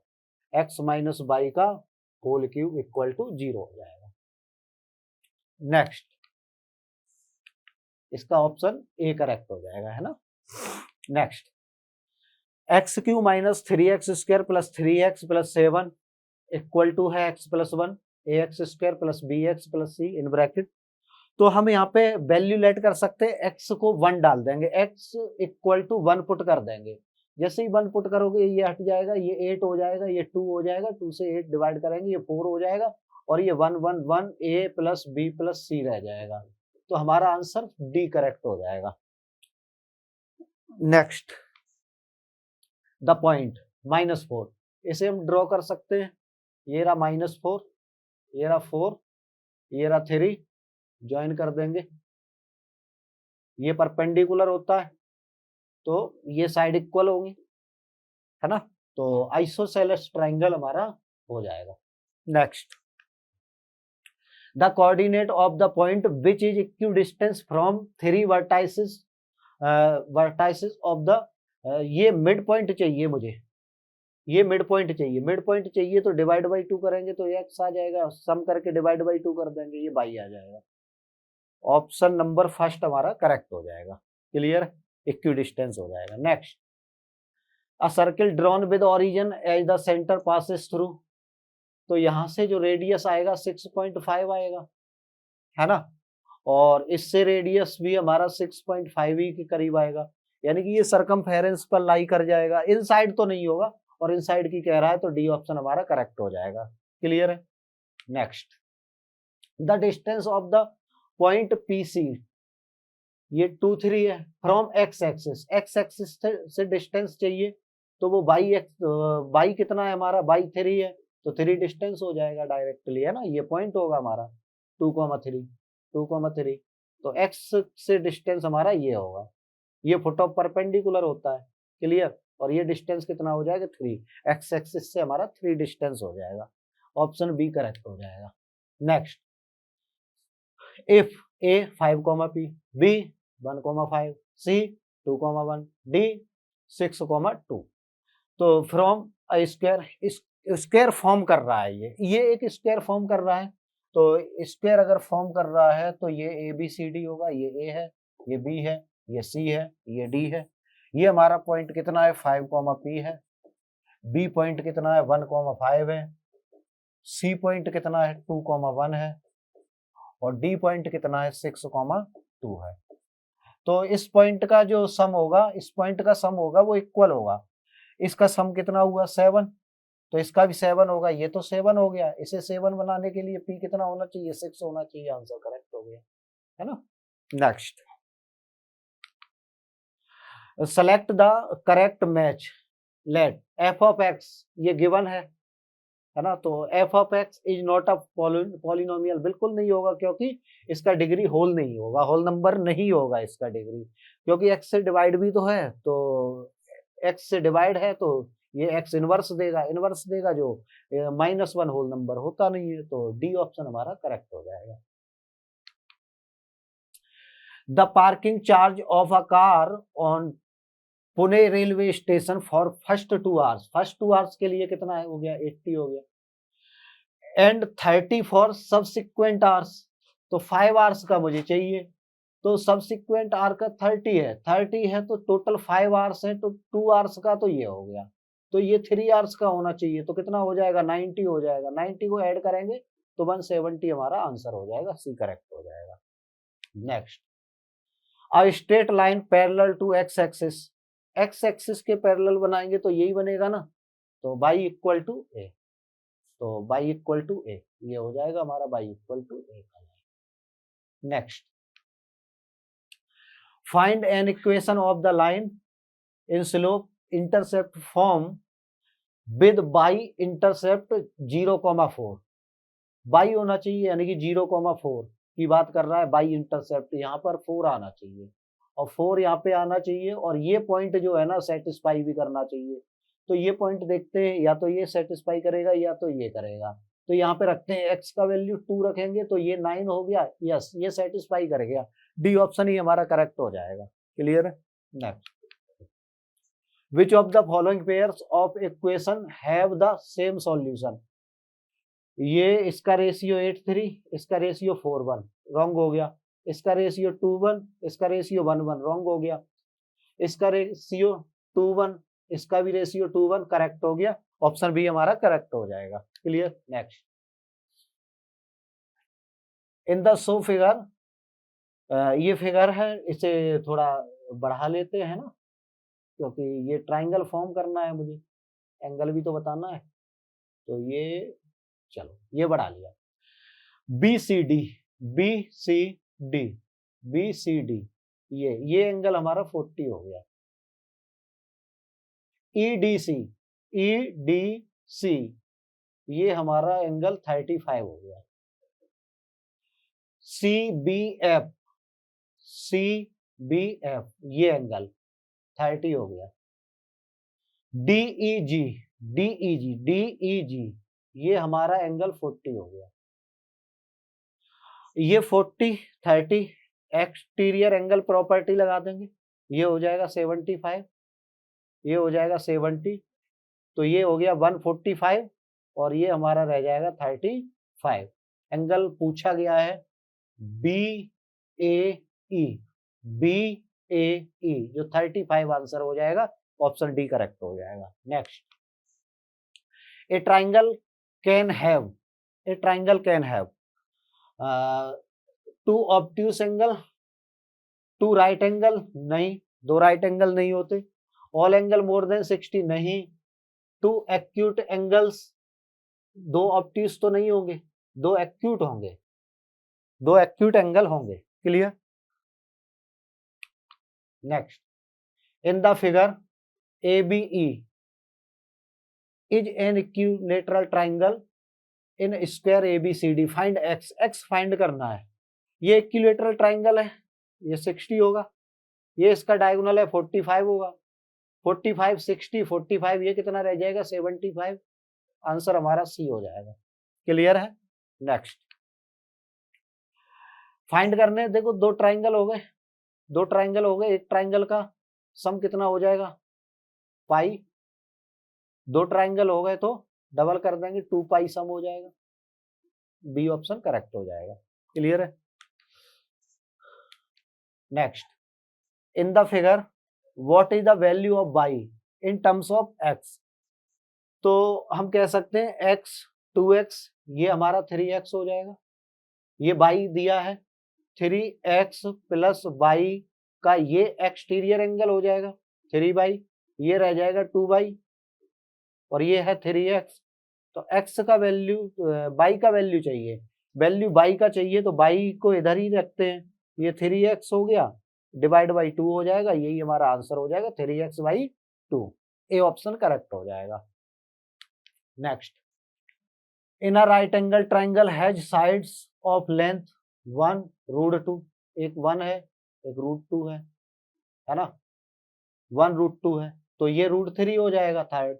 एक्स माइनस बाई का होल क्यूब इक्वल टू 0 हो जाएगा। नेक्स्ट, इसका ऑप्शन ए करेक्ट हो जाएगा, है ना। Next, X cube minus 3x square plus 3x plus 7 equal to है X plus 1 A X square plus B X plus C in bracket. तो हम यहाँ पे वैल्यू लेट कर सकते हैं, एक्स को 1 डाल देंगे, एक्स इक्वल टू 1 पुट कर देंगे, जैसे ही 1 पुट करोगे ये हट जाएगा, ये 8 हो जाएगा, ये 2 हो जाएगा, 2 से 8 डिवाइड करेंगे ये 4 हो जाएगा, और ये 1 1 1 ए प्लस बी प्लस सी रह जाएगा, तो हमारा आंसर डी करेक्ट हो जाएगा। नेक्स्ट, द पॉइंट -4, इसे हम ड्रॉ कर सकते हैं, ये रहा -4, ये रहा 4, ये रहा 3, ज्वाइन कर देंगे, ये परपेंडिकुलर होता है तो ये साइड इक्वल होंगी, है ना, तो आइसोसेलेस ट्राइंगल हमारा हो जाएगा। Next, the coordinate of the point which is equi distance from 3 vertices of the, ये मिड पॉइंट चाहिए मुझे, ये मिड पॉइंट चाहिए तो डिवाइड बाई 2 करेंगे तो x आ जाएगा, सम करके डिवाइड बाई 2 कर देंगे, ये y आ जाएगा। ऑप्शन नंबर फर्स्ट हमारा करेक्ट हो जाएगा। क्लियर, इक्वी डिस्टेंस हो जाएगा। Next, a circle drawn with origin as the centre passes through, तो यहां से जो रेडियस आएगा 6.5 आएगा, है ना, और इससे रेडियस भी हमारा 6.5 ही के करीब आएगा, यानी कि ये सरकमफेरेंस पर लाई कर जाएगा, इनसाइड तो नहीं होगा, और इनसाइड की कह रहा है तो डी ऑप्शन हमारा करेक्ट हो जाएगा। क्लियर है। Next, the distance of the point P C, ये 2 3 है, फ्रॉम एक्स एक्सिस से डिस्टेंस चाहिए, तो वो बाई कितना है हमारा, बाई 3 है, तो 3 डिस्टेंस हो जाएगा डायरेक्टली, है ना, ये पॉइंट होगा हमारा 2,3, तो एक्स से डिस्टेंस हमारा ये होगा, ये फुट ऑफ परपेंडिकुलर होता है। क्लियर, और ये डिस्टेंस कितना हो जाएगा 3, एक्स एक्सिस से हमारा 3 डिस्टेंस हो जाएगा, ऑप्शन बी करेक्ट हो जाएगा। Next, if A 5, p, B 1,5, C 2,1, D 6,2, तो फ्रॉम स्क्वायर फॉर्म कर रहा है, ये एक स्क्वायर फॉर्म कर रहा है, तो स्क्वायर अगर फॉर्म कर रहा है तो ये ए बी सी डी होगा, ये ए है, ये बी है, ये सी है, ये डी है, ये हमारा पॉइंट कितना है 5, p है, बी पॉइंट कितना है 1,5 है, सी पॉइंट कितना है 2,1 है, और डी पॉइंट कितना है 6,2 है। तो इस पॉइंट का जो सम होगा, इस पॉइंट का सम होगा वो इक्वल होगा, इसका सम कितना हुआ 7, तो इसका भी 7 होगा, ये तो 7 हो गया, इसे 7 बनाने के लिए p कितना होना चाहिए 6 होना चाहिए, आंसर करेक्ट हो गया, है ना। Next, select the correct match, let f of x, ये गिवन है ना, तो f of x is not a polynomial, बिल्कुल नहीं होगा, क्योंकि इसका डिग्री होल नहीं होगा, होल नंबर नहीं होगा इसका डिग्री, क्योंकि x से डिवाइड भी तो है, तो x से डिवाइड है तो ये x इनवर्स देगा जो -1 होल नंबर होता नहीं है, तो डी ऑप्शन हमारा करेक्ट हो जाएगा। The parking charge of a car on Pune railway station for first 2 hours के लिए कितना है, हो गया 80 हो गया, एंड 30 फॉर सबसिक्वेंट आवर्स, तो 5 आवर्स का मुझे चाहिए, तो सबसिक्वेंट आवर का 30 है तो टोटल 5 आवर्स है, तो 2 आवर्स का तो ये हो गया, तो ये 3 आवर्स का होना चाहिए, तो कितना हो जाएगा 90 हो जाएगा, 90 को ऐड करेंगे तो 170 हमारा आंसर हो जाएगा, सी करेक्ट हो जाएगा। Next, a straight line parallel to X axis, X axis के पैरेलल बनाएंगे तो यही बनेगा ना, तो बाई इक्वल टू ए, तो बाई इक्वल टू ए ये हो जाएगा हमारा Y equal to A. Next, find an equation of the line in slope intercept form with Y intercept 0,4, Y होना चाहिए यानी कि 0,4 की बात कर रहा है, बाई इंटरसेप्ट यहाँ पर 4 आना चाहिए और 4 यहाँ पे आना चाहिए, और ये पॉइंट जो है ना सेटिस्फाई भी करना चाहिए। तो ये पॉइंट देखते हैं, या तो ये सेटिस्फाई करेगा या तो ये करेगा। तो यहाँ पे रखते हैं x का वैल्यू 2 रखेंगे तो ये 9 हो गया, यस ये सेटिस्फाई कर गया, डी ऑप्शन ही हमारा करेक्ट हो जाएगा। क्लियर है। Next, which of the following pairs of equation have the same solution, ये इसका रेशियो 8:3, इसका रेशियो 4:1 रॉन्ग हो गया, इसका रेशियो 2:1, इसका रेशियो 1:1 रॉन्ग हो गया, इसका रेशियो 2:1, इसका भी रेशियो 2:1 करेक्ट हो गया, ऑप्शन बी हमारा करेक्ट हो जाएगा। Clear. Next, in the show figure, ये फिगर है, इसे थोड़ा बढ़ा लेते हैं ना, क्योंकि ये ट्राइंगल फॉर्म करना है मुझे, एंगल भी तो बताना है, तो ये चलो ये बढ़ा लिया, B C D, B C D, B C D, ये एंगल हमारा 40 हो गया। E D C, E D C, ये हमारा एंगल 35 हो गया। C B F, C B F, ये एंगल 30 हो गया। DE G, DE G, DE G, ये हमारा एंगल 40 हो गया। ये 40 30 एक्सटीरियर एंगल प्रॉपर्टी लगा देंगे, ये हो जाएगा 75, ये हो जाएगा 70, तो ये हो गया 145 और ये हमारा रह जाएगा 35। एंगल पूछा गया है बी ए ई, बी ए ई, जो 35 आंसर हो जाएगा, ऑप्शन डी करेक्ट हो जाएगा। Next, A triangle can have, A triangle can have 2 obtuse angle, 2 right angle, नहीं 2 राइट एंगल नहीं होते। ऑल एंगल मोर देन 60, नहीं। 2 एक्यूट एंगल्स, 2 ऑब्ट्यूस तो नहीं होंगे, 2 एक्यूट होंगे, 2 एक्यूट एंगल होंगे। Clear. Next, in the figure ABE is an equilateral triangle in square ABCD, find x, x find करना है। ये इक्विलेटरल ट्राइंगल है, ये 60 होगा, ये इसका डायगोनल है 45 होगा, 45 60 45, ये कितना रह जाएगा 75, आंसर हमारा सी हो जाएगा। क्लियर है। नेक्स्ट, फाइंड करने, देखो 2 ट्राइंगल हो गए, 2 ट्राइंगल हो गए, एक ट्राइंगल का सम कितना हो जाएगा पाई, 2 ट्राइंगल हो गए तो डबल कर देंगे 2 पाई सम हो जाएगा, बी ऑप्शन करेक्ट हो जाएगा। क्लियर है। Next, in the figure what is the value of by in terms of x, तो हम कह सकते हैं x 2x, ये हमारा 3x हो जाएगा, ये बाई दिया है 3x प्लस बाई का ये एक्सटीरियर एंगल हो जाएगा 3 बाई, ये रह जाएगा 2 बाई और ये है 3x, तो x का वैल्यू, बाई का वैल्यू चाहिए, वैल्यू बाई का चाहिए, तो बाई को इधर ही रखते हैं, ये 3x हो गया डिवाइड बाई 2 हो जाएगा, यही हमारा आंसर हो जाएगा 3x by 2, A option correct हो जाएगा। Next, in a right angle triangle has sides of length 1√2, एक 1 है एक √2 है ना, 1√2 है, तो ये √3 हो जाएगा थर्ड,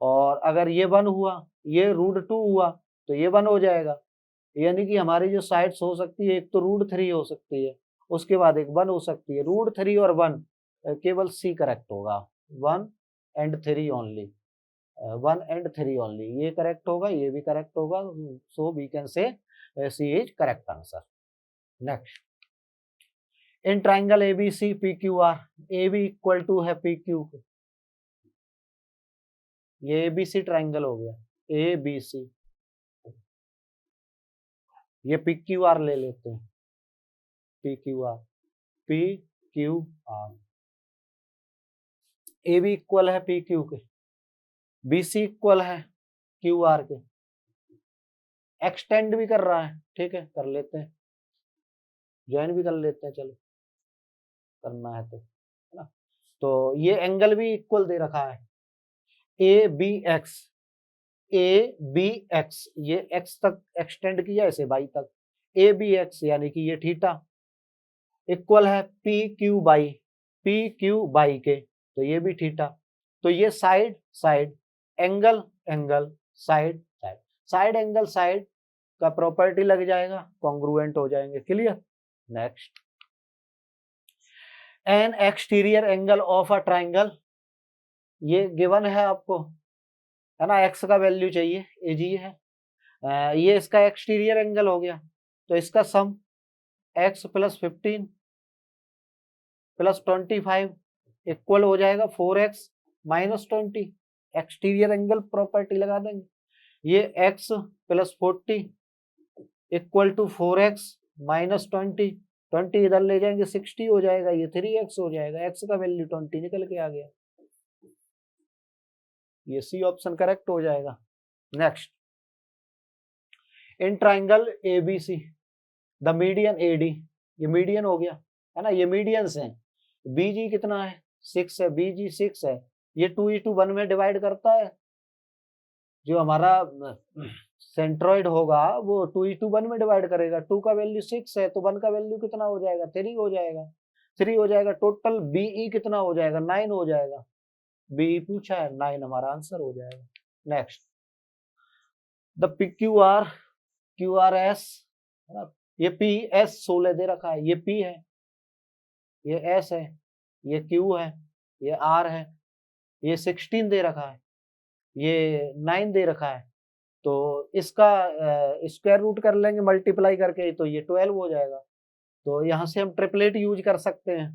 और अगर ये 1 हुआ, ये √2 हुआ, तो ये 1 हो जाएगा, यानी कि हमारी जो साइड्स हो सकती है, एक तो √3 हो सकती है, उसके बाद एक 1 हो सकती है, √3 और 1, केवल सी करेक्ट होगा, 1 and 3 ओनली, 1 and 3 ओनली, ये करेक्ट होगा, ये भी करेक्ट होगा, so we can say C is correct answer. Next, in triangle ABC PQR, AB equal to है PQ, ये एबीसी ट्राइंगल हो गया, एबीसी। ये पी क्यू आर ले लेते हैं, P Q R, P Q R. A B equal है P Q के, बी सी इक्वल है क्यू आर के। एक्सटेंड भी कर रहा है, ठीक है कर लेते हैं, ज्वाइन भी कर लेते हैं, चलो करना है तो, है ना। तो ये एंगल भी इक्वल दे रखा है, A B X, A B X, ये एक्स तक एक्सटेंड किया इसे वाई तक, ए बी एक्स यानी कि ये थीटा इक्वल है P Q by, P Q by के, तो ये भी थीटा। तो ये side side, angle angle, side side, side angle side का प्रॉपर्टी लग जाएगा, कॉन्ग्रुएंट हो जाएंगे, clear. Next, N exterior angle of a triangle, ये गिवन है आपको, है ना, एक्स का वैल्यू चाहिए, एजी है, ये इसका एक्सटीरियर एंगल हो गया, तो इसका सम एक्स प्लस 15 प्लस 25 इक्वल हो जाएगा 4x minus 20, exterior angle property लगा देंगे, ये x plus 40 equal to 4x minus 20, 20 इधर ले जाएंगे 60 हो जाएगा, ये 3x हो जाएगा, x का वैल्यू 20 निकल के आ गया, ये सी ऑप्शन करेक्ट हो जाएगा। Next, in triangle ABC the median AD, ये मीडियन हो गया, है ना, ये मीडियंस हैं, बीजी कितना है 6 है, बीजी 6 है, ये 2:1 में डिवाइड करता है, जो हमारा सेंट्रॉइड होगा वो 2:1 में डिवाइड करेगा, 2 का वैल्यू 6 है तो 1 का वैल्यू कितना हो जाएगा 3 हो जाएगा, 3 हो जाएगा, टोटल बीई कितना हो जाएगा 9 हो जाएगा, बीई पूछा है 9 हमारा आंसर हो जाएगा। Next, the P Q R S, ये पी एस 16 दे रखा है, ये पी है, ये एस है, ये क्यू है, ये आर है, ये 16 दे रखा है, ये 9 दे रखा है, तो इसका स्क्वायर रूट कर लेंगे मल्टीप्लाई करके, तो ये 12 हो जाएगा, तो यहाँ से हम ट्रिपलेट यूज कर सकते हैं,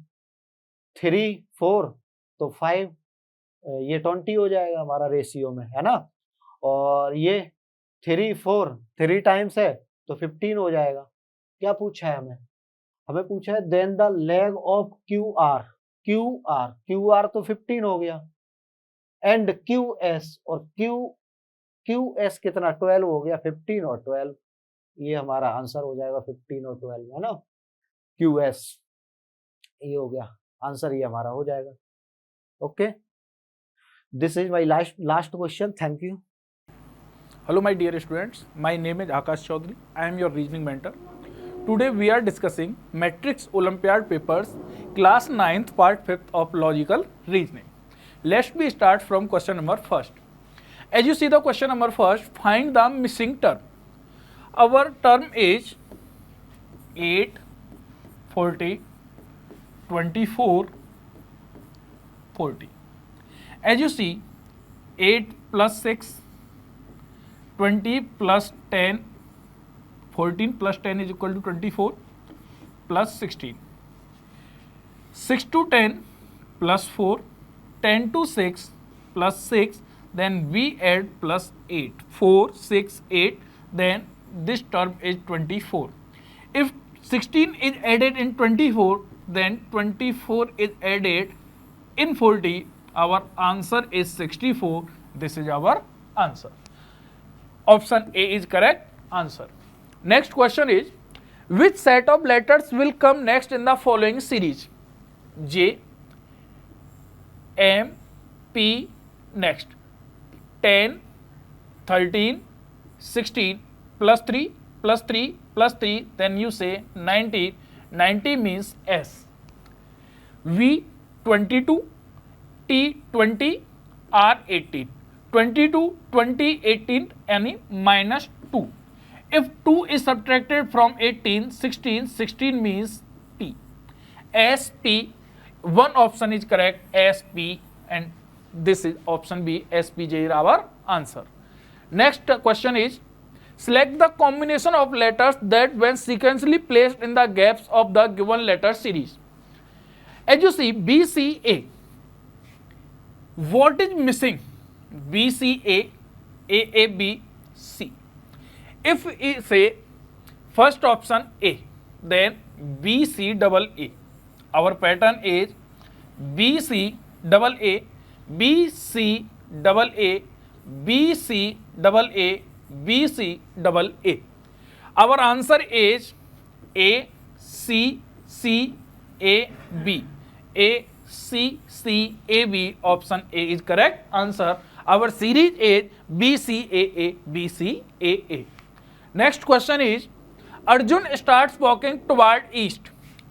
3 4 तो 5, ये 20 हो जाएगा हमारा रेशियो में, है ना, और ये 3 4 3 टाइम्स है तो 15 हो जाएगा। क्या पूछा है हमें, हमें पूछा है then the leg of Q R तो 15 हो गया, एंड क्यू एस, और क्यू एस कितना 12 हो गया, 15 और 12, ये हमारा आंसर हो जाएगा 15 और 12, है ना, क्यू एस ये हो गया आंसर, ये हमारा हो जाएगा। Okay, this is my last question, thank you. Hello my dear students, my name is Akash Chaudhary. I am your reasoning mentor. Today we are discussing Matrix Olympiad papers class 9th part 5th of logical reasoning. Let's we start from question number first. As you see the question number first, find the missing term. Our term is 8, 40, 24, 40. As you see, 8 plus 6, 20 plus 10, 14 plus 10 is equal to 24 plus 16. 6 to 10 plus 4, 10 to 6 plus 6, then we add plus 8, 4, 6, 8, then this term is 24. If 16 is added in 24, then 24 is added in 40, our answer is 64. This is our answer. Option A is correct answer. Next question is, which set of letters will come next in the following series? J, M, P, next 10, 13, 16 plus 3 plus 3 plus 3, then you say 90. 90 means S. V 22, T 20, R 18. 22, 20, 18 any minus 2. If 2 is subtracted from 18, 16, 16 means T. SP, one option is correct, SP, and this is option B, SPJ is our answer. Next question is, select the combination of letters that when sequentially placed in the gaps of the given letter series. As you see, B, C, A, what is missing? BCA, AAB, C. If we say first option A, then BC double A. Our pattern is BC double A, BC double A, BC double A, BC double A. Our answer is A, C, C, A, B. A, C, C, A, B. Option A is correct answer. Our series is B, C, A, A, B, C, A, A. Next question is, Arjun starts walking toward east.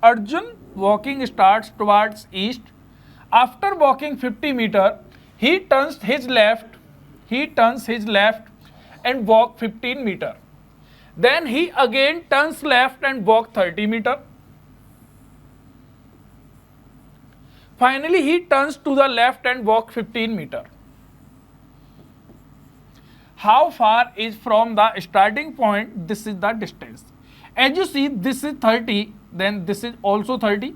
Arjun walking starts towards east. After walking 50 meter, he turns his left and walk 15 meter. Then he again turns left and walk 30 meter. Finally, he turns to the left and walk 15 meter. How far is from the starting point? This is the distance. As you see, this is 30, then this is also 30.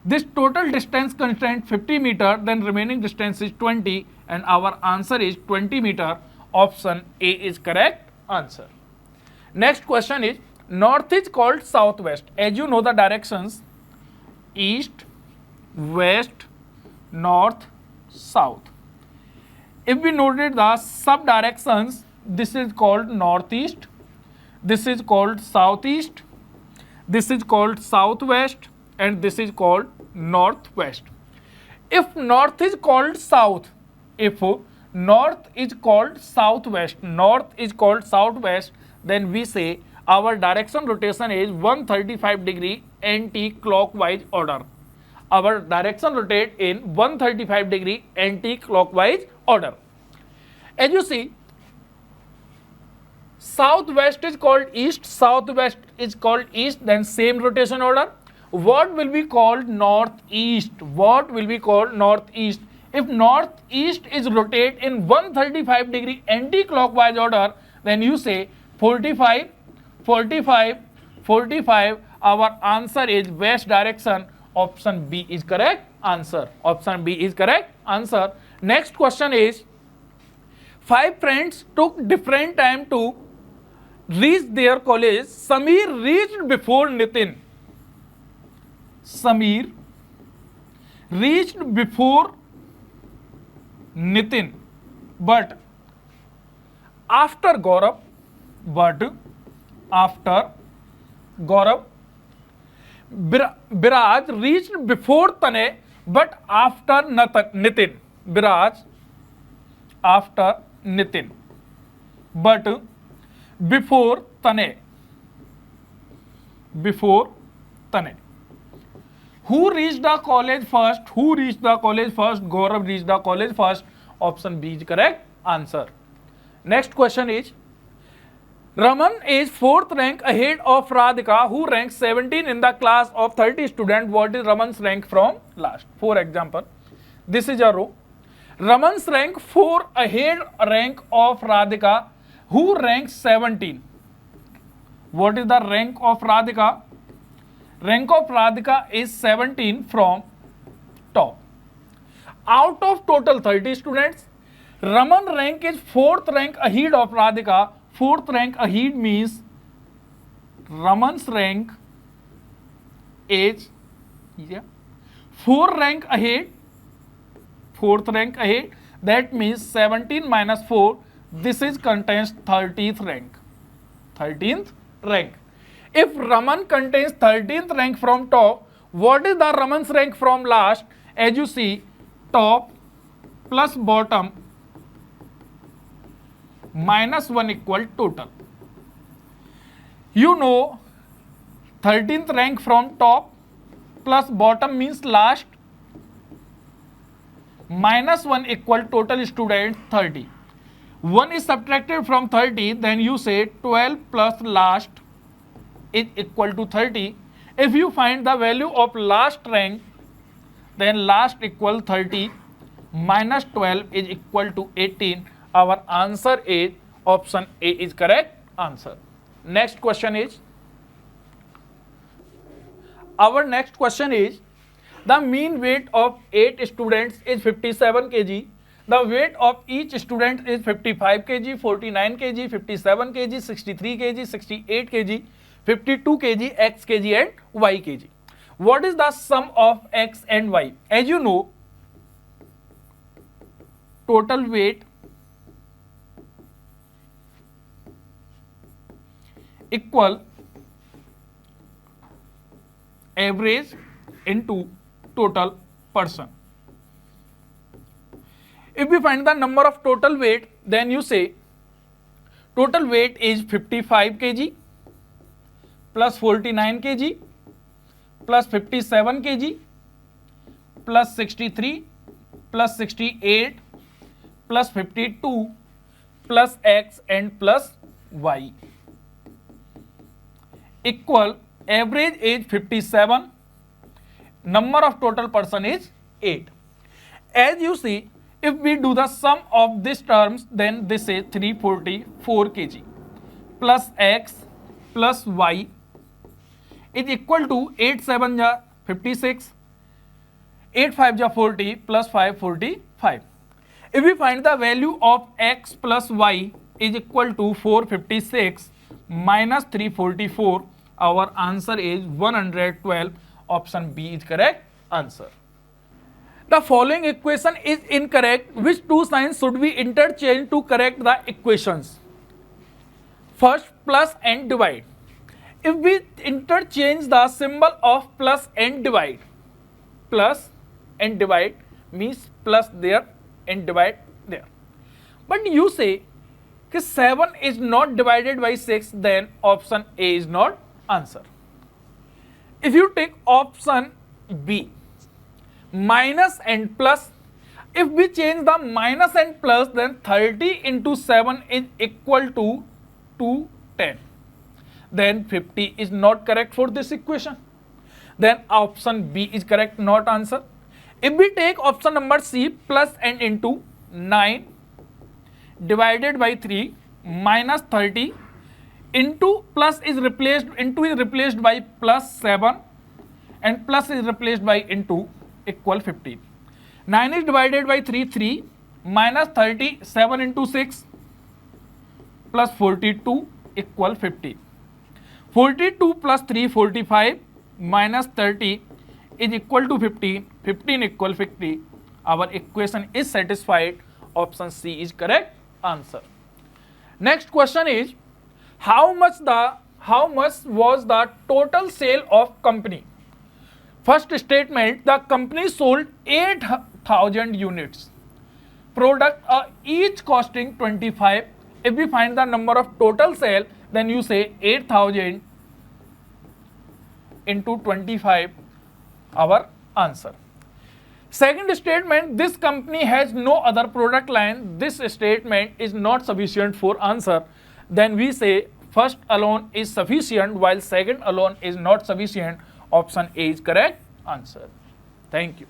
This total distance constraint 50 meter, then remaining distance is 20, and our answer is 20 meter. Option A is correct answer. Next question is, north is called southwest. As you know the directions, east, west, north, south. If we noted the sub directions, this is called northeast, this is called southeast, this is called southwest, and this is called northwest. If north is called south, if north is called southwest, north is called southwest, then we say our direction rotation is 135 degree anti-clockwise order. Our direction rotate in 135 degree anti-clockwise order. As you see, southwest is called east, southwest is called east, then same rotation order. What will be called northeast? What will be called northeast? If northeast is rotate in 135 degree anti-clockwise order, then you say 45, 45, 45. Our answer is west direction. Option B is correct answer. Option B is correct answer. Next question is, 5 friends took different time to reach their college. Sameer reached before Nitin. Sameer reached before Nitin, but after Gaurav, Biraj reached before Tanay, but after Nitin. Biraj after Nitin, but before Tanay. Before Tanay. Who reached the college first? Who reached the college first? Gaurav reached the college first. Option B is correct answer. Next question is, Raman is 4th rank ahead of Radhika, who ranks 17 in the class of 30 students. What is Raman's rank from last? For example, this is a row. Raman's rank 4 ahead rank of Radhika, who ranks 17. What is the rank of Radhika? Rank of Radhika is 17 from top. Out of total 30 students, Raman rank is 4th rank ahead of Radhika. 4th rank ahead means Raman's rank is 4 rank ahead. 4th rank ahead. That means 17 minus 4. This is contains 30th rank. 13th rank. If Raman contains 13th rank from top, what is the Raman's rank from last? As you see, top plus bottom minus 1 equal total. You know 13th rank from top plus bottom means last, minus 1 equal total student 30. 1 is subtracted from 30, then you say 12 plus last is equal to 30. If you find the value of last rank, then last equal 30 minus 12 is equal to 18. Our answer is option A is correct answer. Next question is, the mean weight of 8 students is 57 kg. the weight of each student is 55 kg, 49 kg, 57 kg, 63 kg, 68 kg, 52 kg, x kg and y kg. What is the sum of x and y? As you know, total weight equal average into total person. If we find the number of total weight, then you say total weight is 55 kg plus 49 kg plus 57 kg plus 63 plus 68 plus 52 plus x and plus y equal average is 57, number of total person is 8. As you see, if we do the sum of these terms, then this is 344 kg plus x plus y is equal to 8 7 ja 56, 8 5 ja 40 plus 5 45. If we find the value of x plus y is equal to 456 minus 344, our answer is 112. Option B is correct answer. The following equation is incorrect. Which two signs should we interchange to correct the equations? First, plus and divide. If we interchange the symbol of plus and divide means plus there and divide there. But you say 7 is not divided by 6, then option A is not answer. If you take option B, minus and plus, if we change the minus and plus, then 30 into 7 is equal to 210. Then 50 is not correct for this equation. Then option B is correct, not answer. If we take option number C, plus and into 9 divided by 3 minus 30 into plus is replaced, into is replaced by plus 7 and plus is replaced by into equal 15. 9 is divided by 3 minus 30, 7 into 6 plus 42 equal 50. 42 plus 3 45 minus 30 is equal to 15, 15 equal 50. Our equation is satisfied. Option C is correct answer. Next question is, how much was the total sale of company? First statement, the company sold 8,000 units. Product each costing 25. If we find the number of total sale, then you say 8,000 into 25, our answer. Second statement, this company has no other product line. This statement is not sufficient for answer. Then we say first alone is sufficient while second alone is not sufficient. Option A is correct answer. Thank you.